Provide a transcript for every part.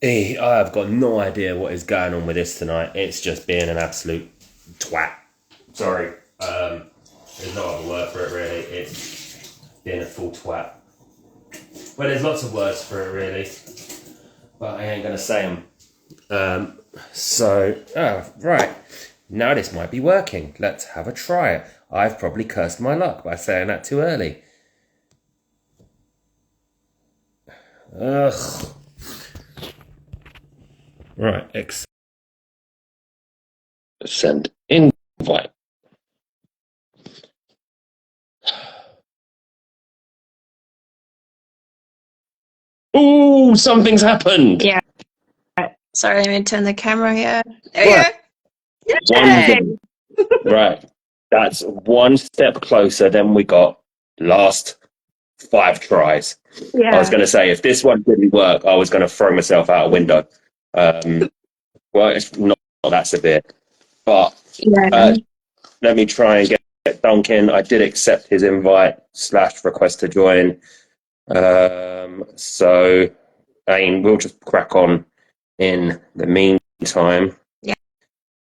I've got no idea what is going on with this tonight. It's just being an absolute twat. Sorry. There's no other word for it really. It's being a full twat. Well, there's lots of words for it really, but I ain't gonna say them. Right. Now this might be working. Let's have a try. I've probably cursed my luck by saying that too early. Ugh. Right. Send invite. Ooh, something's happened. Yeah. Sorry, let me turn the camera here. There Right. you go. Yay! One. Right. That's one step closer than we got last 5 tries. I was Yeah. going to say, if this one didn't work, I was going to throw myself out a window. Well, it's not that severe. But Yeah. let me try and get Duncan. I did accept his invite / request to join. So, I mean, we'll just crack on in the meantime. Yeah.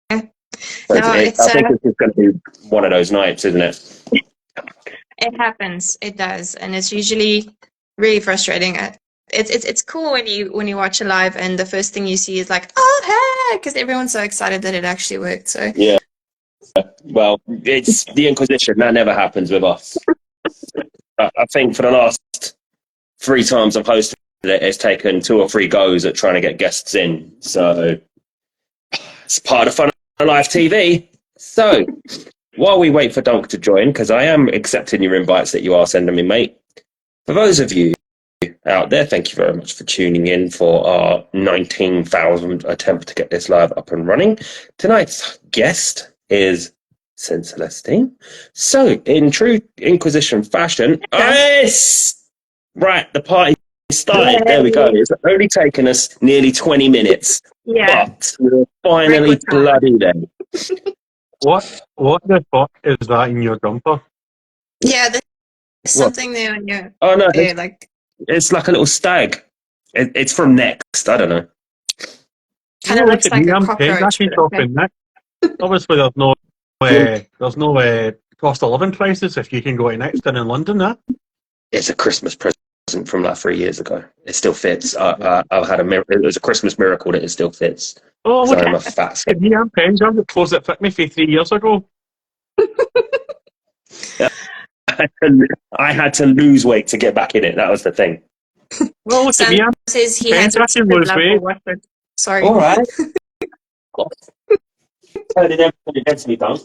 But No, I think it's just going to be one of those nights, isn't it? it happens. It does, and it's usually really frustrating. It's cool when you watch a live and the first thing you see is like, oh hey, because everyone's so excited that it actually worked. So Yeah. Well, it's the Inquisition. That never happens with us. I think for the last 3 times I've hosted it, it's taken 2 or 3 goes at trying to get guests in. So it's part of fun of live TV. So while we wait for Dunk to join, because I am accepting your invites that you are sending me, mate. For those of you out there, thank you very much for tuning in for our 19,000 attempt to get this live up and running. Tonight's guest is Saint Celestine. So, in true Inquisition fashion, yes! Right, the party started. There we go. It's only taken us nearly 20 minutes, yeah, but we're finally record time. bloody there. What the fuck is that in your jumper? Yeah, there's something there on your Oh no, there, like it's like a little stag. It's from Next. I don't know. kind of looks like a cockroach. Actually but okay. dropping that. Obviously, there's no cost of living crisis if you can go to Next in London. It's a Christmas present from like 3 years ago. It still fits. I've had it was a Christmas miracle that it still fits. Oh, look I'm a at fat. me. I'm pens. I'm the clothes that fit me for 3 years ago. I had to lose weight to get back in it. That was the thing. Well, look at me. Sam says he pens. has a I can secret lose love for weight. Watford. Sorry. All right. Turning everything against me, Dunk.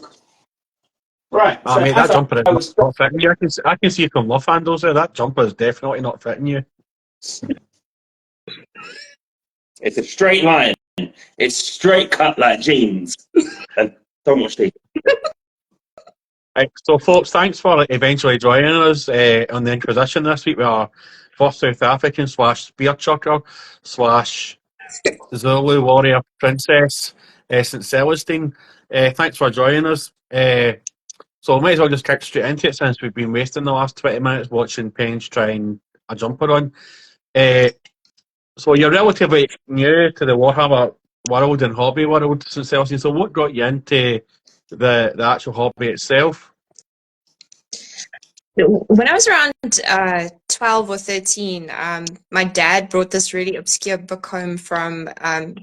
Right. I mean, that jumper is not fitting you. I can see from love handles there. That jumper is definitely not fitting you. It's a straight line. It's straight cut like jeans. And so much deep. Right, so, folks, thanks for eventually joining us on the Inquisition this week with our first South African / spear chucker / Zulu warrior princess, St. Celestine. Thanks for joining us. So we might as well just kick straight into it since we've been wasting the last 20 minutes watching Paige trying a jumper on. So you're relatively new to the Warhammer world and hobby world, St. Celestine. So what got you into the actual hobby itself? When I was around 12 or 13, my dad brought this really obscure book home from,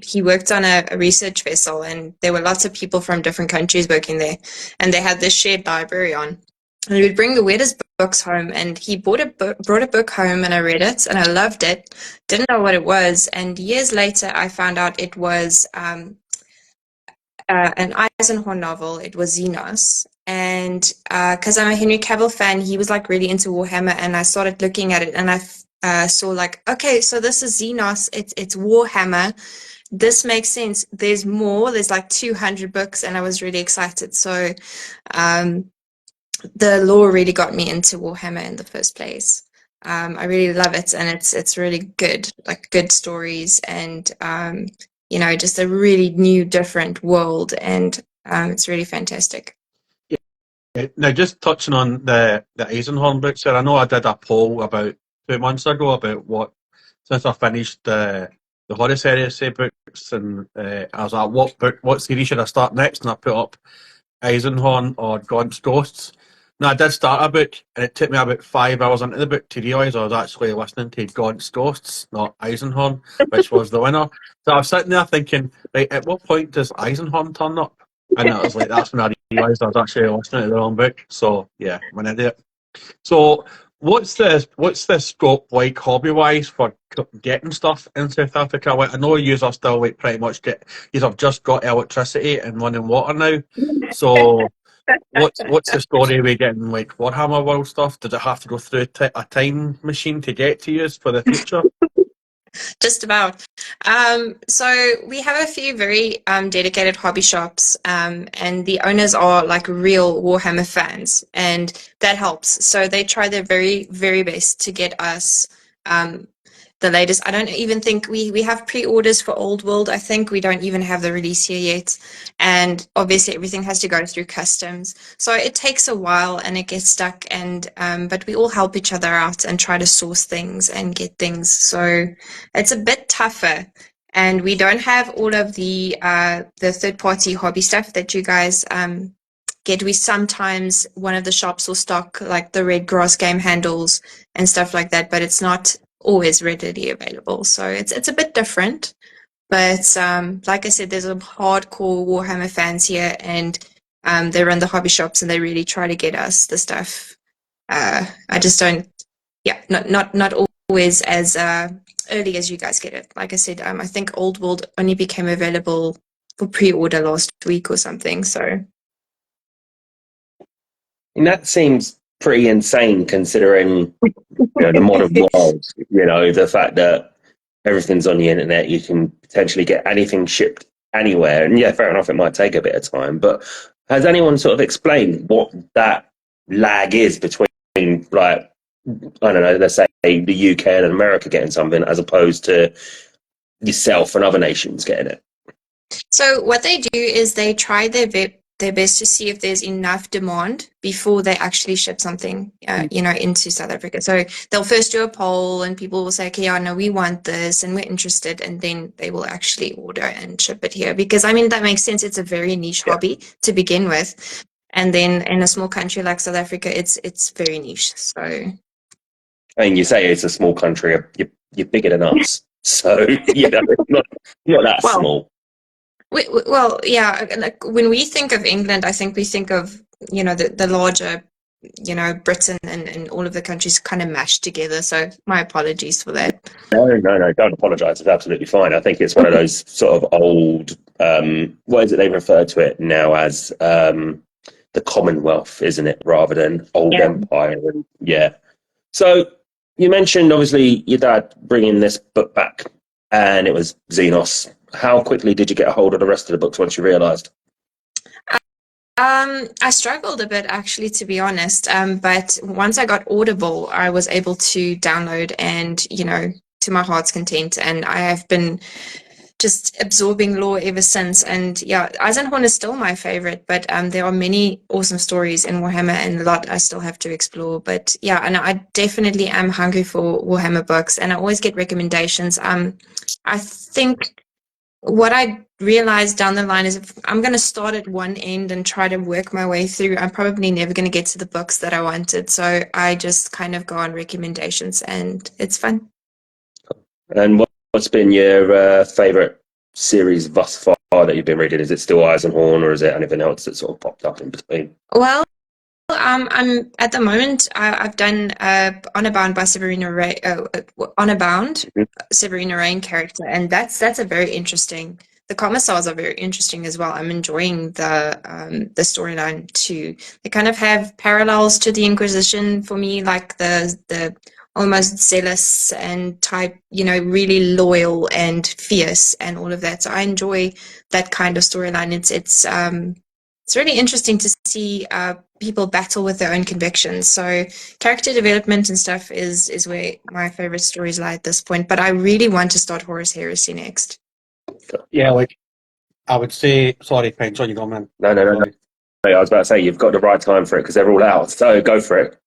he worked on a research vessel, and there were lots of people from different countries working there, and they had this shared library on. And he would bring the weirdest books home, and he brought a book home, and I read it, and I loved it. Didn't know what it was, and years later I found out it was an Eisenhorn novel. It was Xenos. And because I'm a Henry Cavill fan, he was like really into Warhammer, and I started looking at it, and I saw like, okay, so this is Xenos. It's Warhammer. This makes sense. There's more. There's like 200 books, and I was really excited. So the lore really got me into Warhammer in the first place. I really love it, and it's really good, like good stories, and just a really new, different world, and it's really fantastic. Now, just touching on the Eisenhorn books there, I know I did a poll about 2 months ago about since I finished the the Horus Heresy books, and I was like, what series should I start next? And I put up Eisenhorn or Gaunt's Ghosts. Now, I did start a book, and it took me about 5 hours into the book to realise I was actually listening to Gaunt's Ghosts, not Eisenhorn, which was the winner. So I was sitting there thinking, right, at what point does Eisenhorn turn up? And I was like, that's when I realised I was actually listening to the wrong book. So, yeah, I'm an idiot. So, what's the scope like hobby wise for getting stuff in South Africa? Like, I know you are still like pretty much you have just got electricity and running water now. So, what's the story with getting like Warhammer World stuff? Does it have to go through a time machine to get to you for the future? Just about. So we have a few very dedicated hobby shops, and the owners are like real Warhammer fans, and that helps. So they try their very, very best to get us the latest. I don't even think we have pre-orders for Old World. I think we don't even have the release here yet, and obviously everything has to go through customs, so it takes a while and it gets stuck. And but we all help each other out and try to source things and get things. So it's a bit tougher, and we don't have all of the third-party hobby stuff that you guys get. We sometimes, one of the shops will stock like the red grass game handles and stuff like that, but it's not always readily available. So it's a bit different. But like I said, there's a hardcore Warhammer fans here, and they run the hobby shops, and they really try to get us the stuff. I just don't, yeah, not always as early as you guys get it. Like I said, I think Old World only became available for pre-order last week or something. So, And that seems pretty insane considering the modern world. The fact that everything's on the internet, you can potentially get anything shipped anywhere. And yeah, fair enough, it might take a bit of time. But has anyone sort of explained what that lag is between, like, I don't know, let's say the UK and America getting something as opposed to yourself and other nations getting it? So what they do is they try their best to see if there's enough demand before they actually ship something, into South Africa. So they'll first do a poll, and people will say, okay, yeah, no, we want this and we're interested. And then they will actually order and ship it here. Because, I mean, that makes sense. It's a very niche hobby to begin with. And then in a small country like South Africa, it's very niche. So, I mean, you say it's a small country, you're bigger than us. So, not that well, small. well, yeah. Like when we think of England, I think we think of the larger, Britain and all of the countries kind of mashed together. So my apologies for that. No, don't apologise. It's absolutely fine. I think it's one of those sort of old, what is it they refer to it now as, the Commonwealth, isn't it, rather than old empire? And yeah. So you mentioned obviously your dad bringing this book back, and it was Xenos. How quickly did you get a hold of the rest of the books once you realised? I struggled a bit, actually, to be honest. But once I got Audible, I was able to download and, to my heart's content. And I have been just absorbing lore ever since. And yeah, Eisenhorn is still my favorite, but there are many awesome stories in Warhammer and a lot I still have to explore. But yeah, and I definitely am hungry for Warhammer books, and I always get recommendations. I think what I realized down the line is if I'm going to start at one end and try to work my way through, I'm probably never going to get to the books that I wanted. So I just kind of go on recommendations, and it's fun. And what's been your favourite series thus far that you've been reading? Is it still Eisenhorn, or is it anything else that sort of popped up in between? Well, I'm at the moment. I've done Honor Bound by Severina Ray. Honor Bound, Severina Rain character, and that's a very interesting. The commissars are very interesting as well. I'm enjoying the storyline too. They kind of have parallels to the Inquisition for me, like the almost zealous and type, really loyal and fierce and all of that. So I enjoy that kind of storyline. It's really interesting to see people battle with their own convictions. So character development and stuff is where my favorite stories lie at this point. But I really want to start Horus Heresy next. Yeah, like I would say, sorry, Pence, on you go, man. No. I was about to say, you've got the right time for it because they're all out. So go for it.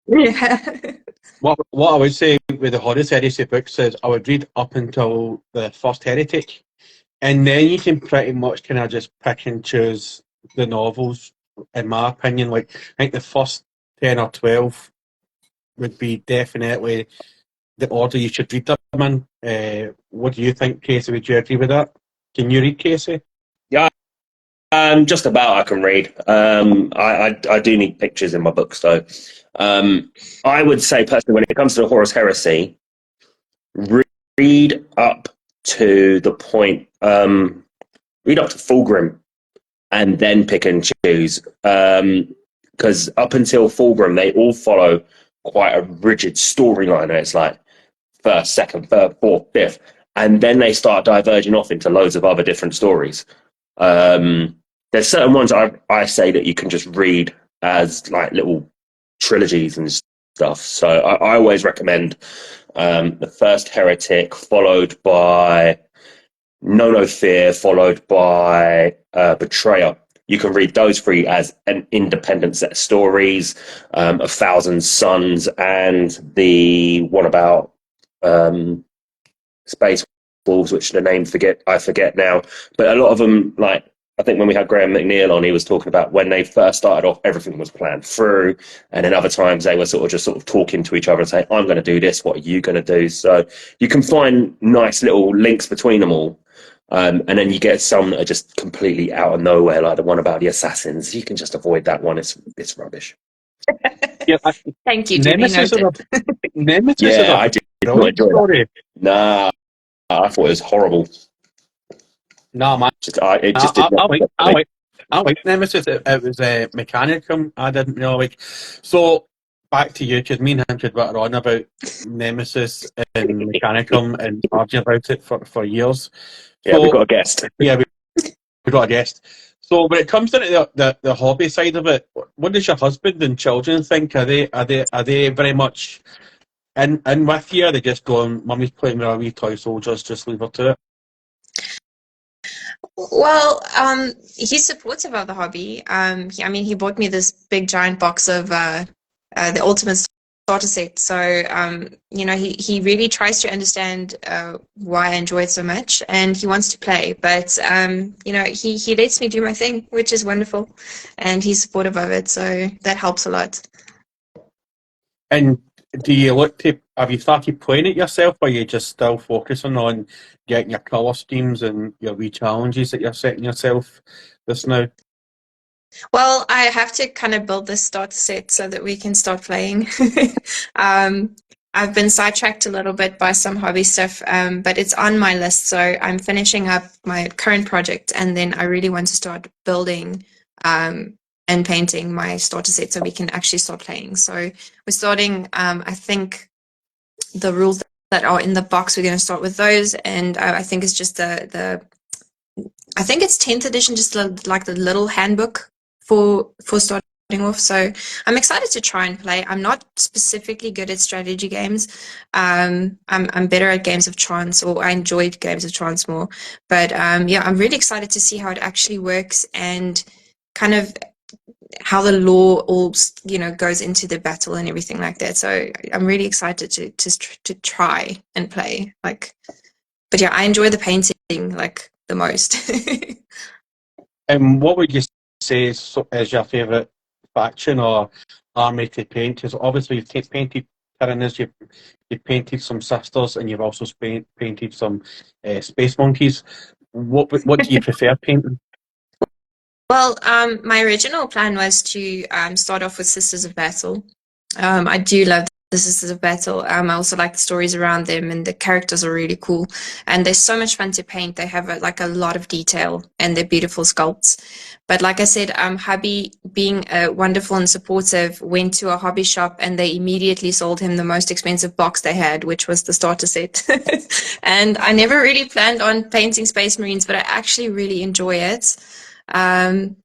Yeah. What I would say with the Horus Heresy books is I would read up until the first Heretic, and then you can pretty much kind of just pick and choose the novels. In my opinion, like I think the first 10 or 12 would be definitely the order you should read them in. What do you think, Casey? Would you agree with that? Can you read, Casey? Yeah, just about I can read. I do need pictures in my books though. I would say personally, when it comes to the Horus Heresy, read up to the point. Read up to Fulgrim, and then pick and choose. Because up until Fulgrim, they all follow quite a rigid storyline. It's like first, second, third, fourth, fifth, and then they start diverging off into loads of other different stories. There's certain ones I say that you can just read as like little trilogies and stuff. So I always recommend the first Heretic, followed by Know No Fear, followed by Betrayer. You can read those three as an independent set of stories. A Thousand Suns and the one about Space Wolves, which the name I forget now. But a lot of them, like I think when we had Graham McNeil on, he was talking about when they first started off, everything was planned through, and then other times they were sort of talking to each other and saying, "I'm going to do this. What are you going to do?" So you can find nice little links between them all. And then you get some that are just completely out of nowhere, like the one about the assassins. You can just avoid that one. It's rubbish. Yeah, Thank you, duly Nemesis is noted. Nemesis is Yeah, a I did not brilliant enjoy that. story. Nah, I thought it was horrible. No, man, It just did not. I like Nemesis. It was Mechanicum. I didn't really like. So back to you, because me and him could better on about Nemesis and Mechanicum and arguing about it for years. Yeah, we've got So a guest. yeah, we got a guest. So when it comes to the hobby side of it, what does your husband and children think? Are they very much in with you? Are they just going, "Mummy's playing with our wee toy soldiers, just leave her to it"? Well, he's supportive of the hobby. I mean, he bought me this big giant box of the Ultimate Starter set. So, he really tries to understand why I enjoy it so much, and he wants to play. But, he lets me do my thing, which is wonderful, and he's supportive of it. So that helps a lot. And do you look to, have you started playing it yourself, or are you just still focusing on getting your colour schemes and your wee challenges that you're setting yourself this now? Well, I have to kind of build this starter set so that we can start playing. um, I've been sidetracked a little bit by some hobby stuff, but it's on my list. So I'm finishing up my current project, and then I really want to start building and painting my starter set so we can actually start playing. So we're starting, I think the rules that are in the box, we're going to start with those. And I think it's just I think it's 10th edition, just like the little handbook for starting off. So I'm excited to try and play. I'm not specifically good at strategy games. I'm better at games of chance, or I enjoyed games of chance more. But yeah, I'm really excited to see how it actually works and kind of how the lore all goes into the battle and everything like that. So I'm really excited to try and play. But yeah, I enjoy the painting like the most. And what would you say is your favourite faction or army to paint? Because obviously you've painted Tyrannus, you've painted some sisters, and you've also painted some space monkeys. What do you prefer painting? Well, my original plan was to start off with Sisters of Battle. I do love the Sisters of Battle. I also like the stories around them, and the characters are really cool. And they're so much fun to paint. They have a lot of detail, and they're beautiful sculpts. But like I said, hubby, being wonderful and supportive, went to a hobby shop, and they immediately sold him the most expensive box they had, which was the starter set. And I never really planned on painting Space Marines, but I actually really enjoy it. Um,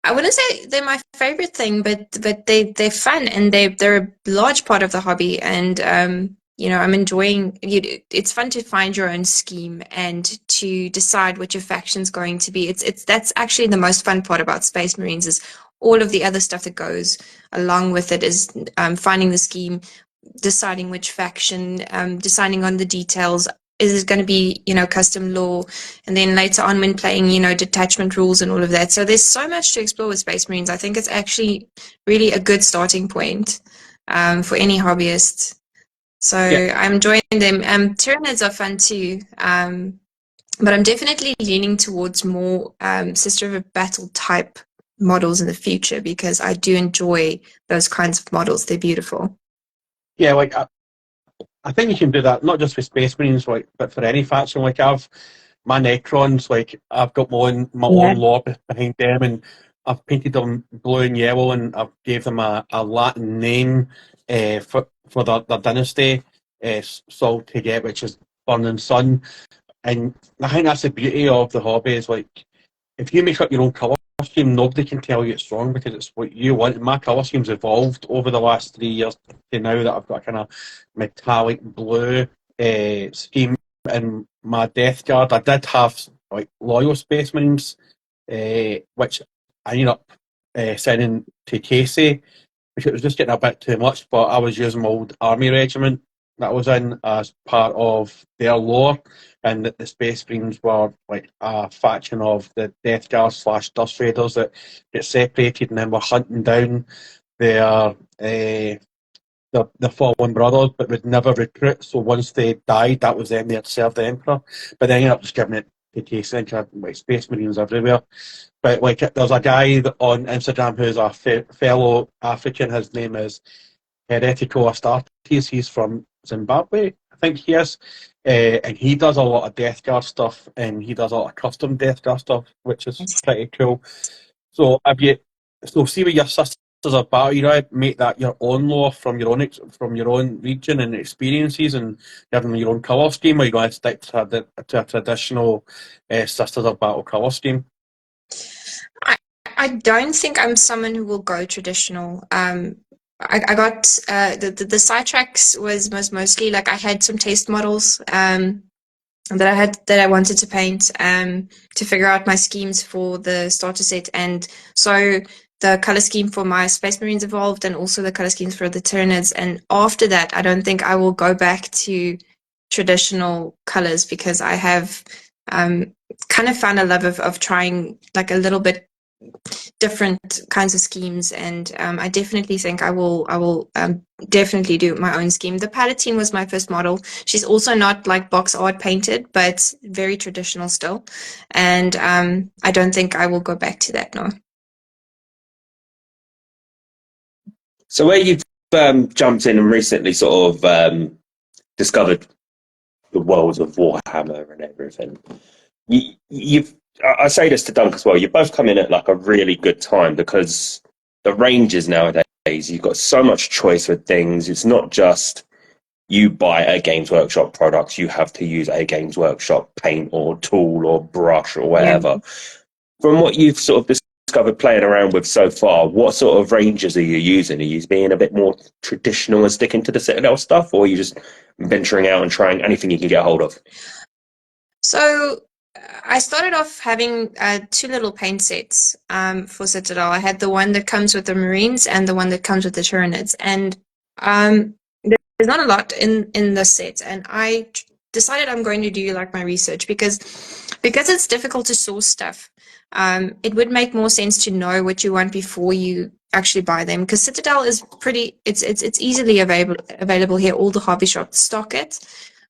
I wouldn't say they're my favorite thing, but they're fun, and they're a large part of the hobby. And I'm enjoying it. It's fun to find your own scheme and to decide what your faction's going to be. It's that's actually the most fun part about Space Marines, is all of the other stuff that goes along with it is finding the scheme, deciding which faction, deciding on the details. Is it going to be, custom law? And then later on when playing, detachment rules and all of that. So there's so much to explore with Space Marines. I think it's actually really a good starting point for any hobbyist. So I'm enjoying them. Tyranids are fun too. But I'm definitely leaning towards more Sister of a Battle type models in the future because I do enjoy those kinds of models. They're beautiful. Yeah, like I think you can do that not just with Space Marines, like, but for any faction. Like my Necrons, like I've got my own lore behind them, and I've painted them blue and yellow, and I've gave them a Latin name for their dynasty, Sol to get, which is Burning Sun. And I think that's the beauty of the hobby is like if you make up your own colour scheme, nobody can tell you it's wrong because it's what you want. And my colour scheme's evolved over the last 3 years to now that I've got a kind of metallic blue scheme in my Death Guard. I did have like loyal Space Marines, which I ended up sending to Casey, which it was just getting a bit too much, but I was using my old army regiment that I was in as part of their lore, and the Space Marines were like a faction of the Death Guard / Dust Raiders that get separated and then were hunting down their the fallen brothers, but would never recruit. So once they died, that was them. They had served the Emperor, but they ended up just giving it to Casey and like Space Marines everywhere. But like, there's a guy on Instagram who's a fellow African. His name is Heretico Astartes. He's from Zimbabwe, I think he is. And he does a lot of Death Guard stuff, and he does a lot of custom Death Guard stuff, which is pretty cool. So see with your sisters of battle, you make that your own lore from your own region and experiences, and give them your own colour scheme, or you going to stick to a traditional sisters of battle colour scheme? I don't think I'm someone who will go traditional. I got the sidetracks was mostly like I had some test models that I wanted to paint to figure out my schemes for the starter set, and so the color scheme for my Space Marines evolved, and also the color schemes for the Tyranids. And after that, I don't think I will go back to traditional colors because I have kind of found a love of trying like a little bit different kinds of schemes, and I definitely think I will definitely do my own scheme. The Palatine was my first model. She's also not like box art painted, but very traditional still, and I don't think I will go back to that now. So where you've jumped in and recently sort of discovered the worlds of Warhammer and everything, I say this to Dunk as well. You both come in at like a really good time because the ranges nowadays, you've got so much choice with things. It's not just you buy a Games Workshop product, you have to use a Games Workshop paint or tool or brush or whatever. Yeah. From what you've sort of discovered playing around with so far, what sort of ranges are you using? Are you being a bit more traditional and sticking to the Citadel stuff, or are you just venturing out and trying anything you can get a hold of? So I started off having 2 little paint sets for Citadel. I had the one that comes with the Marines and the one that comes with the Tyranids. And there's not a lot in the set. And I decided I'm going to do like my research because it's difficult to source stuff. It would make more sense to know what you want before you actually buy them, because Citadel is it's easily available here. All the hobby shops stock it.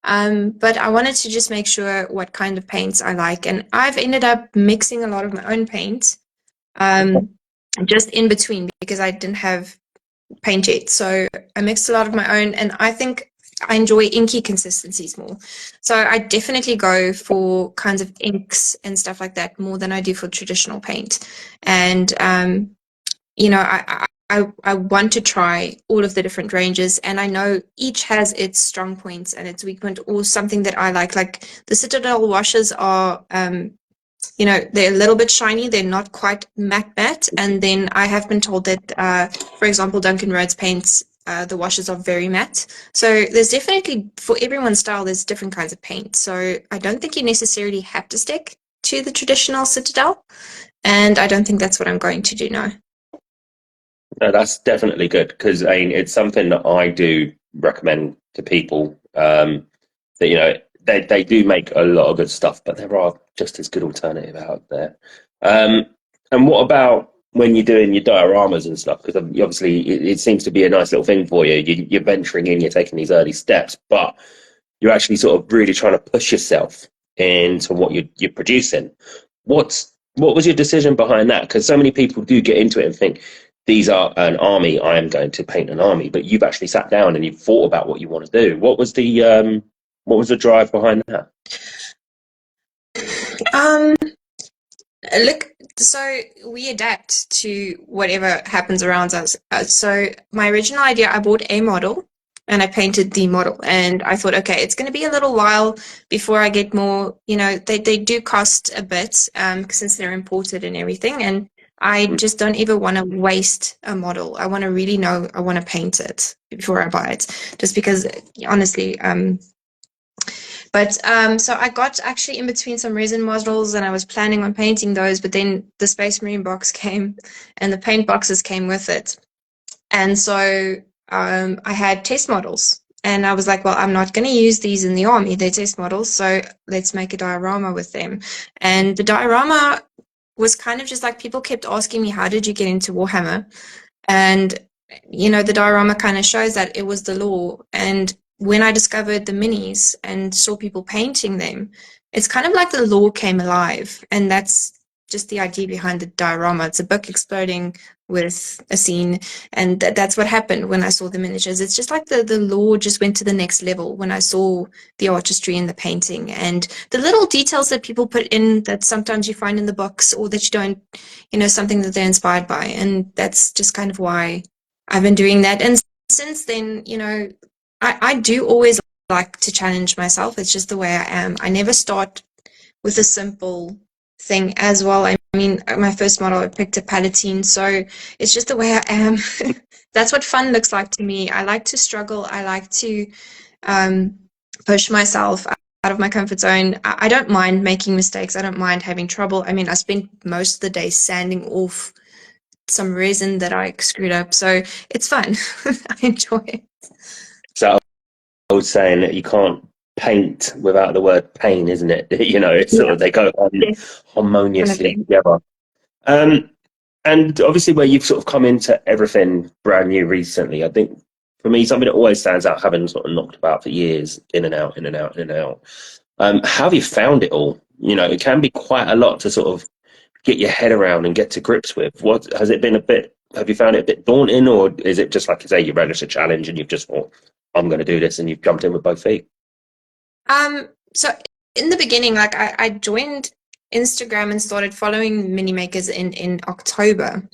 But I wanted to just make sure what kind of paints I like. And I've ended up mixing a lot of my own paint just in between because I didn't have paint yet. So I mixed a lot of my own, and I think I enjoy inky consistencies more. So I definitely go for kinds of inks and stuff like that more than I do for traditional paint. And, I want to try all of the different ranges, and I know each has its strong points and its weak point, or something that I like. Like the Citadel washes are, they're a little bit shiny. They're not quite matte. And then I have been told that, for example, Duncan Rhodes paints, the washes are very matte. So there's definitely, for everyone's style, there's different kinds of paint. So I don't think you necessarily have to stick to the traditional Citadel. And I don't think that's what I'm going to do now. No, that's definitely good because I mean, it's something that I do recommend to people. That they do make a lot of good stuff, but there are just as good alternative out there. Um, and what about when you're doing your dioramas and stuff? Because obviously it seems to be a nice little thing for you. You're venturing in, you're taking these early steps, but you're actually sort of really trying to push yourself into what you're producing. What was your decision behind that? Because so many people do get into it and think these are an army. I am going to paint an army, but you've actually sat down and you've thought about what you want to do. What was the drive behind that? Um, Look, so we adapt to whatever happens around us. So my original idea, I bought a model and I painted the model, and I thought, okay, it's going to be a little while before I get more. They do cost a bit, since they're imported and everything, and I just don't ever want to waste a model. I want to really know I want to paint it before I buy it, just because honestly, so I got actually in between some resin models and I was planning on painting those, but then the Space Marine box came and the paint boxes came with it. And so I had test models and I was like, well, I'm not going to use these in the army. They're test models. So let's make a diorama with them. And the diorama was kind of just like people kept asking me, how did you get into Warhammer? And, the diorama kind of shows that it was the lore. And when I discovered the minis and saw people painting them, it's kind of like the lore came alive. And that's just the idea behind the diorama. It's a book exploding with a scene. And that's what happened when I saw the miniatures. It's just like the lore just went to the next level when I saw the artistry and the painting and the little details that people put in that sometimes you find in the books or that you don't, something that they're inspired by. And that's just kind of why I've been doing that. And since then, I do always like to challenge myself. It's just the way I am. I never start with a simple thing as well. I mean, my first model, I picked a Palatine, so it's just the way I am. That's what fun looks like to me. I like to struggle. I like to push myself out of my comfort zone. I don't mind making mistakes. I don't mind having trouble. I mean, I spent most of the day sanding off some resin that I screwed up, so it's fun. I enjoy it. So I was saying that you can't paint without the word pain, isn't it? It's sort of they go on harmoniously together. And obviously, where you've sort of come into everything brand new recently, I think for me, something that always stands out, having sort of knocked about for years, in and out, in and out, in and out. How have you found it all? It can be quite a lot to sort of get your head around and get to grips with. What has it been a bit? Have you found it a bit daunting, or is it just like you say, you relish a challenge and you've just thought, I'm going to do this, and you've jumped in with both feet? So in the beginning, like I joined Instagram and started following mini makers in October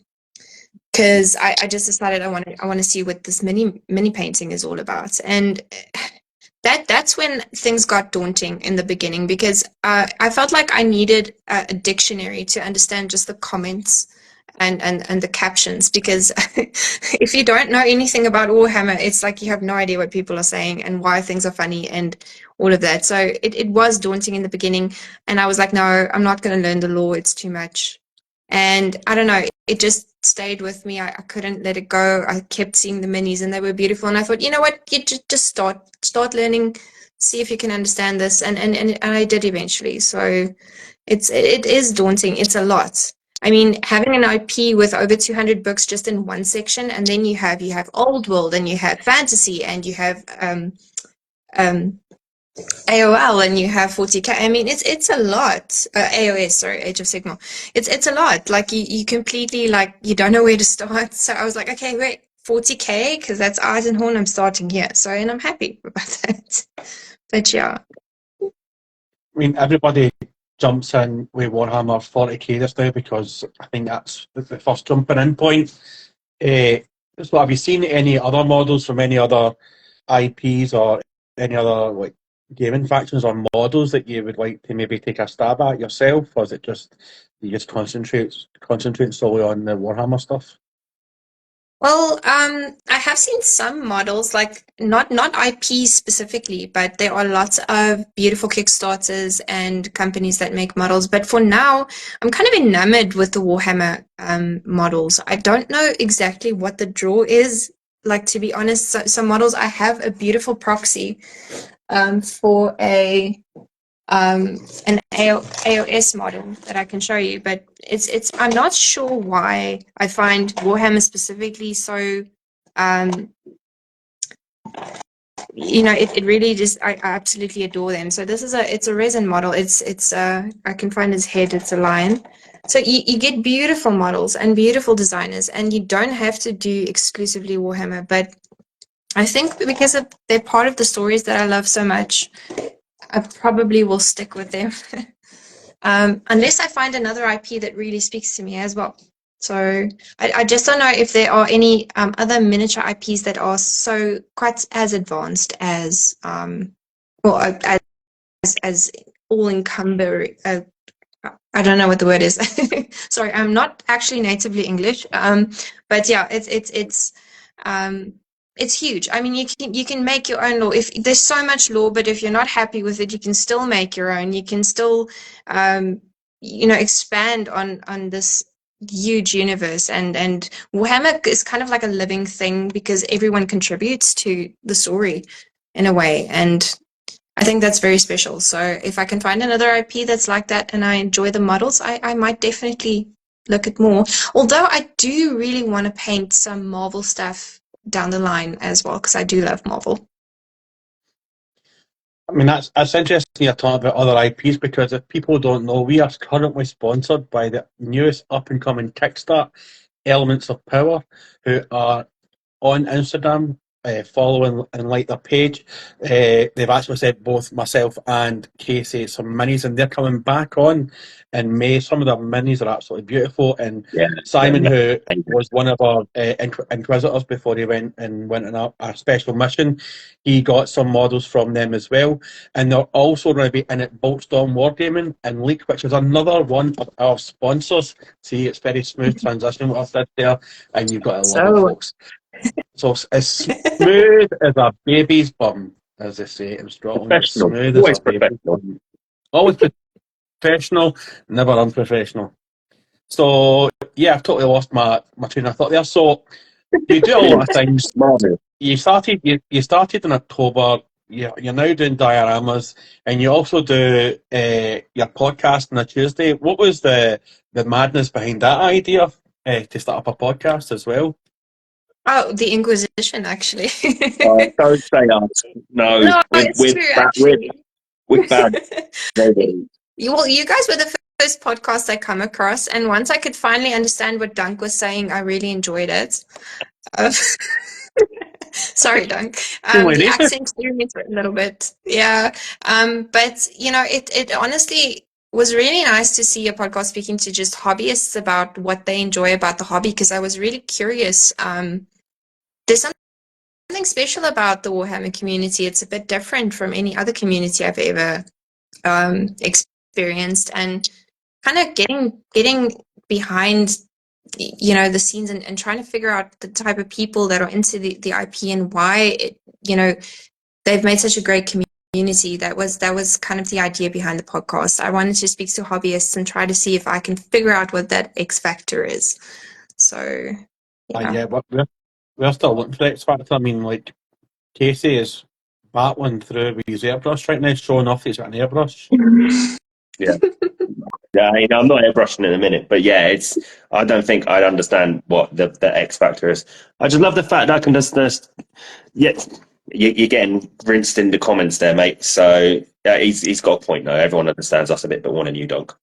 because I just decided I want to see what this mini painting is all about. And that's when things got daunting in the beginning because I felt like I needed a dictionary to understand just the comments and the captions, because if you don't know anything about Warhammer, it's like you have no idea what people are saying and why things are funny and all of that. So it was daunting in the beginning, and I was like, no, I'm not going to learn the lore. It's too much. And I don't know, it just stayed with me. I couldn't let it go. I kept seeing the minis and they were beautiful. And I thought, you know what, you just start learning, see if you can understand this. And I did eventually. So it is daunting. It's a lot. I mean, having an IP with over 200 books just in one section, and then you have old world, and you have fantasy, and you have AOL, and you have 40K. I mean, it's a lot. AOS, sorry, Age of Signal. It's a lot. Like you completely you don't know where to start. So I was like, okay, wait, 40K, because that's Eisenhorn. I'm starting here. So, and I'm happy about that. But yeah. I mean, everybody jumps in with Warhammer 40K this day because I think that's the first jumping in point. So have you seen any other models from any other IPs or any other gaming factions or models that you would like to maybe take a stab at yourself, or is it just you just concentrate solely on the Warhammer stuff? Well, I have seen some models, like not IPs specifically, but there are lots of beautiful Kickstarters and companies that make models. But for now, I'm kind of enamored with the Warhammer models. I don't know exactly what the draw is. Like, to be honest, some models, I have a beautiful proxy for an AOS model that I can show you, but it's I'm not sure why I find Warhammer specifically so it really just I absolutely adore them. So this is it's a resin model. It's I can find his head, it's a lion. So you get beautiful models and beautiful designers, and you don't have to do exclusively Warhammer, but I think because they're part of the stories that I love so much, I probably will stick with them. Unless I find another IP that really speaks to me as well. So I just don't know if there are any other miniature IPs that are so quite as advanced as or as all encumber. I don't know what the word is. Sorry, I'm not actually natively English. But yeah, it's huge. I mean, you can make your own law. If there's so much law, but if you're not happy with it, you can still make your own. You can still, expand on this huge universe. And Warhammer is kind of like a living thing because everyone contributes to the story in a way, and I think that's very special. So if I can find another IP that's like that and I enjoy the models, I might definitely look at more. Although I do really want to paint some Marvel stuff down the line as well, because I do love Marvel. I mean, that's interesting you're talking about other IPs, because if people don't know, we are currently sponsored by the newest up-and-coming Kickstart, Elements of Power, who are on Instagram. Follow and like their page. They've actually said both myself and Casey some minis, and they're coming back on in May. Some of their minis are absolutely beautiful. And Yeah. Simon, Yeah. who was one of our Inquisitors before he went on a special mission, he got some models from them as well. And they're also going to be in at Boltstorm Wargaming and Leak, which is another one of our sponsors. See, it's very smooth transition what I've did there, and you've got to love it, So folks. So as smooth as a baby's bum, as they say in Scotland. As Professional. smooth as Always a baby's professional. bum. Always professional, never unprofessional. So yeah, I've totally lost my train of thought there. So you do a lot of things. Marvel. You started in October. You're now doing dioramas, and you also do your podcast on a Tuesday. What was the madness behind that idea to start up a podcast as well? oh, the Inquisition actually. Don't say us. No, No, we're, it's we're, true bad, actually. we're bad. Nobody. You guys were the first podcast I come across, and once I could finally understand what Dunk was saying, I really enjoyed it. Uh, Sorry, Dunk. The accent threw me for a little bit. Yeah. But it honestly was really nice to see a podcast speaking to just hobbyists about what they enjoy about the hobby, because I was really curious. There's something special about the Warhammer community. It's a bit different from any other community I've ever experienced, and kind of getting behind the scenes, and trying to figure out the type of people that are into the IP and why they've made such a great community. That was kind of the idea behind the podcast. I wanted to speak to hobbyists and try to see if I can figure out what that X factor is. So Yeah, we're still looking for X Factor. I mean, like, Casey is battling through with his airbrush right now, showing off he's got an airbrush. Yeah. Yeah, I'm not airbrushing in a minute, but yeah, I don't think I'd understand what the X factor is. I just love the fact that I can just yeah, you're getting rinsed in the comments there, mate. So yeah, he's got a point now. Everyone understands us a bit, but want a new dog.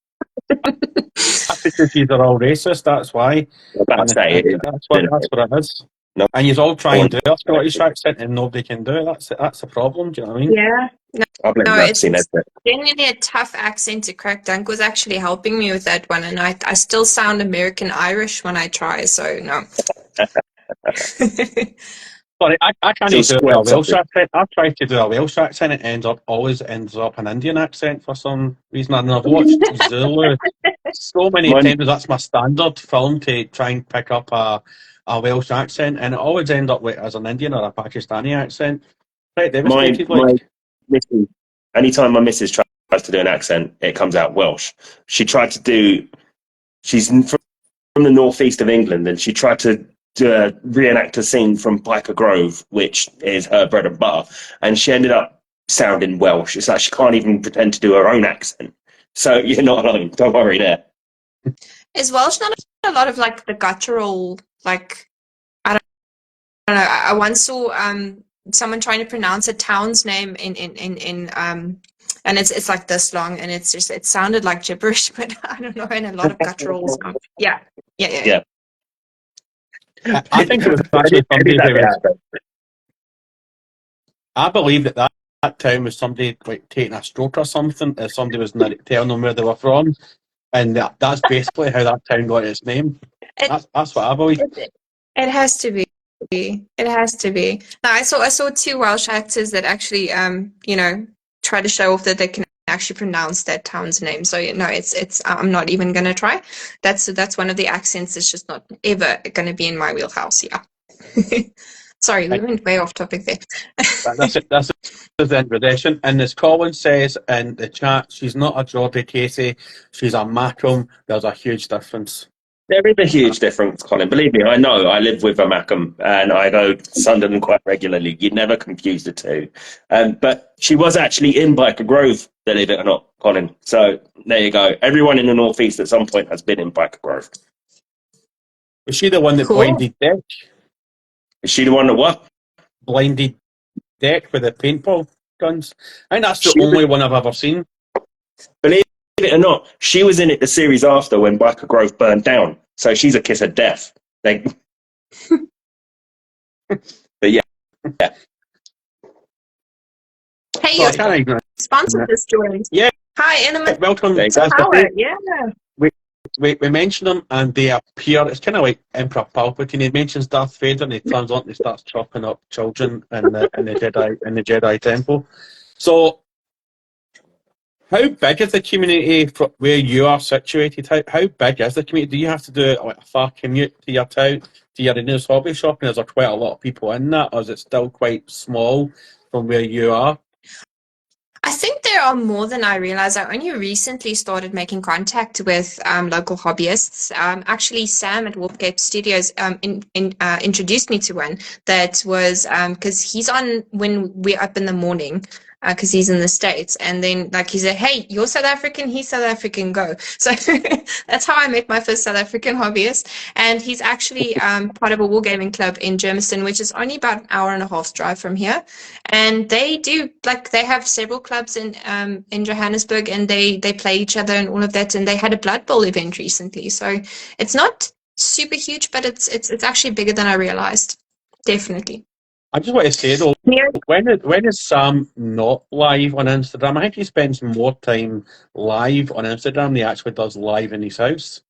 That's because these are all racist, that's why. I'm about to say it. That's what it is. No, And you all try and do a Scottish accent and nobody can do it. That's a problem, do you know what I mean? yeah. I blame No, that it's scene. genuinely a tough accent to crack. Dunk was actually helping me with that one, and I still sound American Irish when I try, so no. Sorry, I can't So do a square Welsh something. accent. I've tried to do a Welsh accent, it always ends up an Indian accent for some reason. And I've watched Zulu so many Mine- times. That's my standard film to try and pick up a a Welsh accent, and it always ends up with as an Indian or a Pakistani accent. Right, My devastated, my like. missus, anytime my missus tries to do an accent, it comes out Welsh. She tried to do. She's from the northeast of England, and she tried to reenact a scene from Piper Grove, which is her bread and butter, and she ended up sounding Welsh. It's like she can't even pretend to do her own accent. So you're not alone. Don't worry there. Is Welsh not a lot of like the guttural, like, I don't know. I once saw someone trying to pronounce a town's name in and it's like this long, and it's just, it sounded like gibberish, but I don't know, and a lot of guttural sound. Yeah. I think it was actually somebody who was. I believe that town was somebody like taking a stroke or something, as somebody was telling them where they were from, and that's basically how that town got its name. It, That's what I believe. it has to be. It has to be. Now, I saw two Welsh actors that actually try to show off that they can actually pronounce that town's name. So it's I'm not even gonna try. That's one of the accents that's just not ever gonna be in my wheelhouse. Yeah. Sorry, we went way off topic there. That's it. That's the introduction. And as Colin says in the chat, she's not a Geordie Casey. She's a Mackem. There's a huge difference. There is a huge difference, Colin. Believe me, I know. I live with a Mackem, and I go to Sunderland quite regularly. You'd never confuse the two. But she was actually in Biker Grove, believe it or not, Colin. So there you go. Everyone in the northeast at some point has been in Biker Grove. Was she the one that Cool. blinded Deck? Is she the one that what? Blinded Deck with the paintball guns? I think that's the She was- only one I've ever seen. Believe it or not, she was in it the series after when Biker Grove burned down. So she's a kiss of death. But yeah. Hey, Well, I you can't ignore sponsored this joint. Yeah. Hi, Element Welcome. Thanks. That's the Power. thing. Yeah. We mention them and they appear. It's kind of like Emperor Palpatine. He mentions Darth Vader and he turns on and he starts chopping up children in the Jedi Temple. So, how big is the community where you are situated? How big is the community? Do you have to do like a far commute to your town, to your nearest hobby shop, and is there quite a lot of people in that, or is it still quite small from where you are? I think there are more than I realize. I only recently started making contact with local hobbyists. Actually, Sam at Warpgate Studios introduced me to one that was because he's on when we're up in the morning because he's in the States. And then like he said, hey, you're South African, he's South African, go. So that's how I met my first South African hobbyist. And he's actually part of a wargaming club in Germiston, which is only about an hour and a half drive from here. And they do, like, they have several clubs in Johannesburg, and they play each other and all of that. And they had a Blood Bowl event recently, so it's not super huge, but it's actually bigger than I realized. Definitely. I just want to say though, Yeah. when is Sam not live on Instagram? I think he spends more time live on Instagram than he actually does live in his house.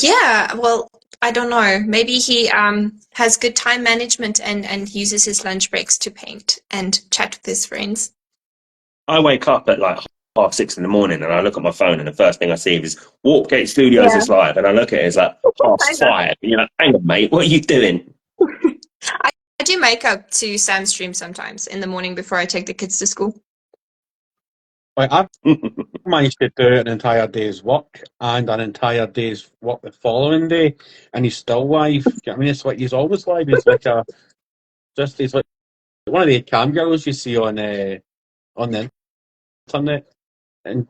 Yeah, well, I don't know. Maybe he has good time management and uses his lunch breaks to paint and chat with his friends. I wake up at like 6:30 in the morning and I look at my phone and the first thing I see is Warpgate Studios is live, and I look at it, it's like 5:30. And you're like, hang on, mate, what are you doing? I do makeup to Sam's stream sometimes in the morning before I take the kids to school. Like I've managed to do an entire day's work and an entire day's work the following day, and he's still live. I mean, it's like he's always live. He's like he's like one of the cam girls you see on the internet. And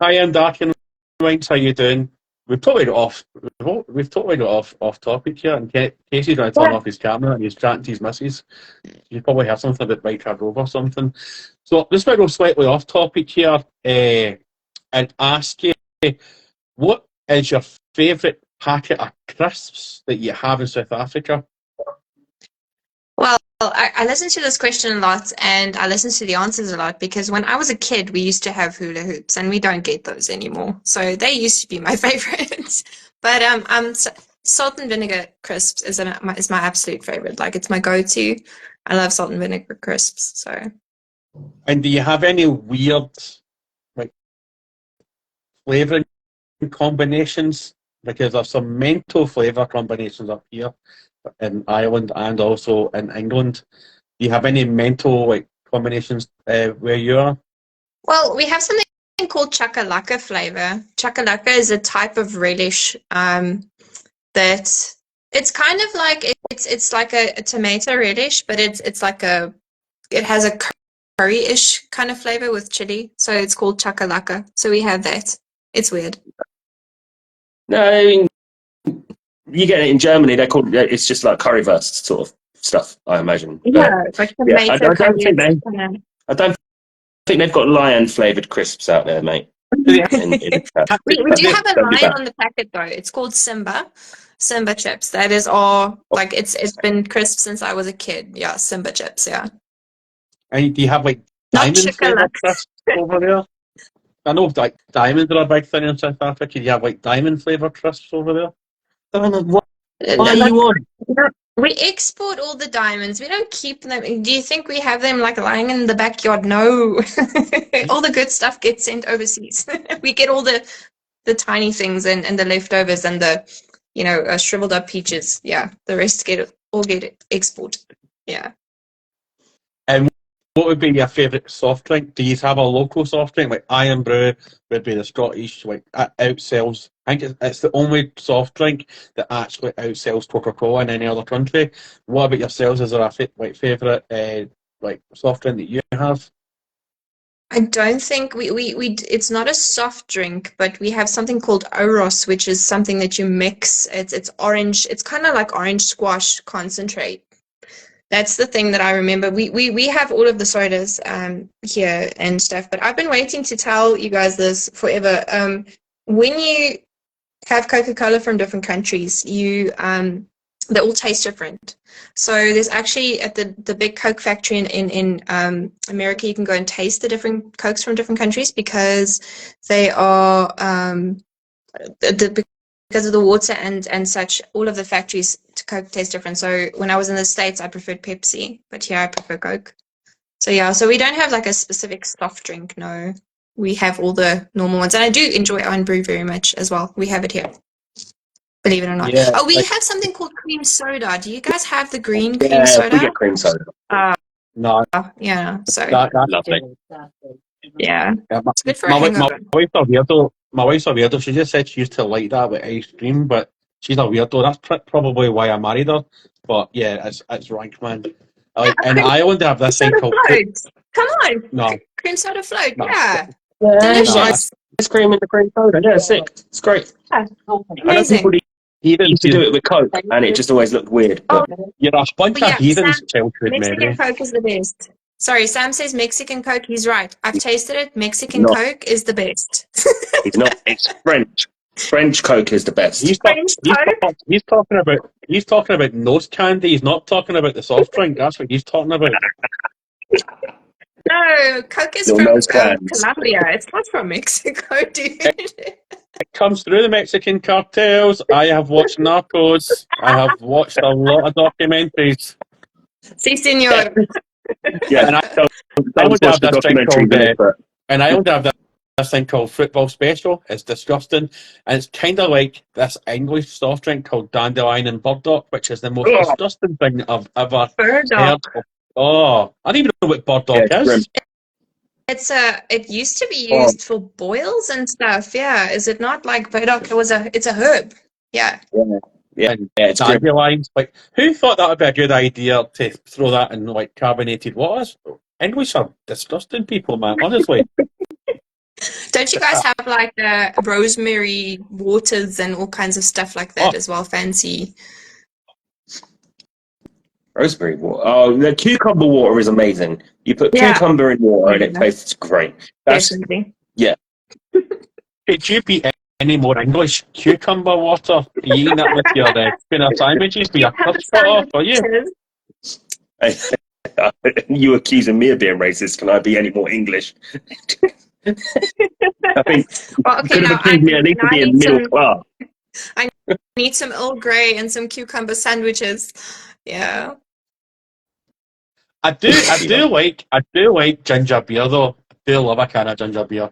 hi, I'm Dark and Wines. How you doing? We've totally got off. We've totally got off topic here. And Casey's going to turn off his camera and he's chatting to his missus. You probably have something about Bike Card Rover or something. So this might go slightly off topic here, and ask you, what is your favourite packet of crisps that you have in South Africa? Well, I listen to this question a lot, and I listen to the answers a lot, because when I was a kid, we used to have hula hoops, and we don't get those anymore. So they used to be my favorites. But salt and vinegar crisps is my absolute favorite. Like, it's my go-to. I love salt and vinegar crisps. So. And do you have any weird, like, flavouring combinations because there's some mental flavour combinations up here in Ireland and also in England. Do you have any mental like combinations where you are? Well, we have something called chakalaka flavor. Chakalaka is a type of relish that it's kind of like it's like a tomato relish, but it has a curry-ish kind of flavor with chili. So it's called chakalaka. So we have that. It's weird. No, I mean, you get it in Germany. They're called. It's just like currywurst sort of stuff, I imagine. Yeah, it's like tomato I don't think curry. I don't think they've got lion flavored crisps out there, mate. We do have a line on the packet though. It's called Simba chips. That is all. Like it's been crisp since I was a kid. Yeah, Simba chips. Yeah. And do you have like Not diamond flavour chocolate. crisps over there? I know like diamonds are a big thing in South Africa. Do you have like diamond flavour crisps over there? Why are you on? We export all the diamonds. We don't keep them. Do you think we have them like lying in the backyard? No. All the good stuff gets sent overseas. We get all the tiny things and the leftovers and the shriveled up peaches. Yeah, the rest get exported. Yeah. And what would be your favourite soft drink? Do you have a local soft drink? Like Iron Brew would be the Scottish, like outsells. I think it's the only soft drink that actually outsells Coca-Cola in any other country. What about yourselves? Is there a favourite like soft drink that you have? I don't think we it's not a soft drink, but we have something called Oros, which is something that you mix. It's orange. It's kind of like orange squash concentrate. That's the thing that I remember. We have all of the sodas here and stuff, but I've been waiting to tell you guys this forever. When you have Coca-Cola from different countries, they all taste different. So there's actually at the big Coke factory in America, you can go and taste the different Cokes from different countries because they are because of the water and such. All of the factories to Coke taste different. So when I was in the States, I preferred Pepsi, but here I prefer Coke. So yeah, so we don't have like a specific soft drink. No, we have all the normal ones, and I do enjoy Iron Brew very much as well. We have it here. Believe it or not. Yeah, Oh, we like, have something called cream soda. Do you guys have the green cream Yeah, soda? we get cream soda. no, Yeah. So that's Lovely. yeah, Yeah, it's good for a my hangover. wife's a weirdo. My wife's a weirdo. She just said she used to like that with ice cream, but she's a weirdo. That's probably why I married her. But yeah, it's rank, man. Like in Ireland, they have this thing Soda called float. Come on, no, cream soda float. no, Yeah, Yeah, delicious. ice cream in the cream soda. Yeah, sick. It's great. Yeah, I know people amazing. used to do it with Coke, and it just always looked weird. Oh, But you're a bunch but yeah, of heathens, Sam, childhood Mexican memory. Coke is the best. Sorry, Sam says Mexican Coke. He's right. I've tasted it. Mexican not, Coke is the best. it's not. It's French. French Coke is the best. French Coke. He's talking about nose candy. He's not talking about the soft drink. That's what he's talking about. No, Coke is Little from nose cans. Colombia. It's not from Mexico, dude. It comes through the Mexican cartels. I have watched Narcos. I have watched a lot of documentaries. Si, senor. Yeah, And I don't would watch have the this thing documentary, called but and I would have this thing called Football Special. It's disgusting. And it's kind of like this English soft drink called Dandelion and Burdock, which is the most Ugh. disgusting thing I've ever Burdock. heard of. Oh, I don't even know what Burdock yeah, it's grim. It's it used to be used for boils and stuff. Yeah, is it not like burdock? It's a herb. Yeah. Yeah, it's grim. Dandelions. Like, who thought that would be a good idea to throw that in like carbonated waters? English are disgusting people, man. Honestly. Don't you guys have like rosemary waters and all kinds of stuff like that as well? Fancy. Rosemary water. Oh, the cucumber water is amazing. You put Yeah. cucumber in water and it tastes great. Definitely. Could you be any more English? Cucumber water? Are you eating that with your kind of sandwiches with your crust cut off, are you? You accusing me of being racist? Can I be any more English? I think Well, you okay, could have now accused me at least of being middle class. I need some Earl Grey and some cucumber sandwiches. Yeah. I do like ginger beer though. I do love a can of ginger beer.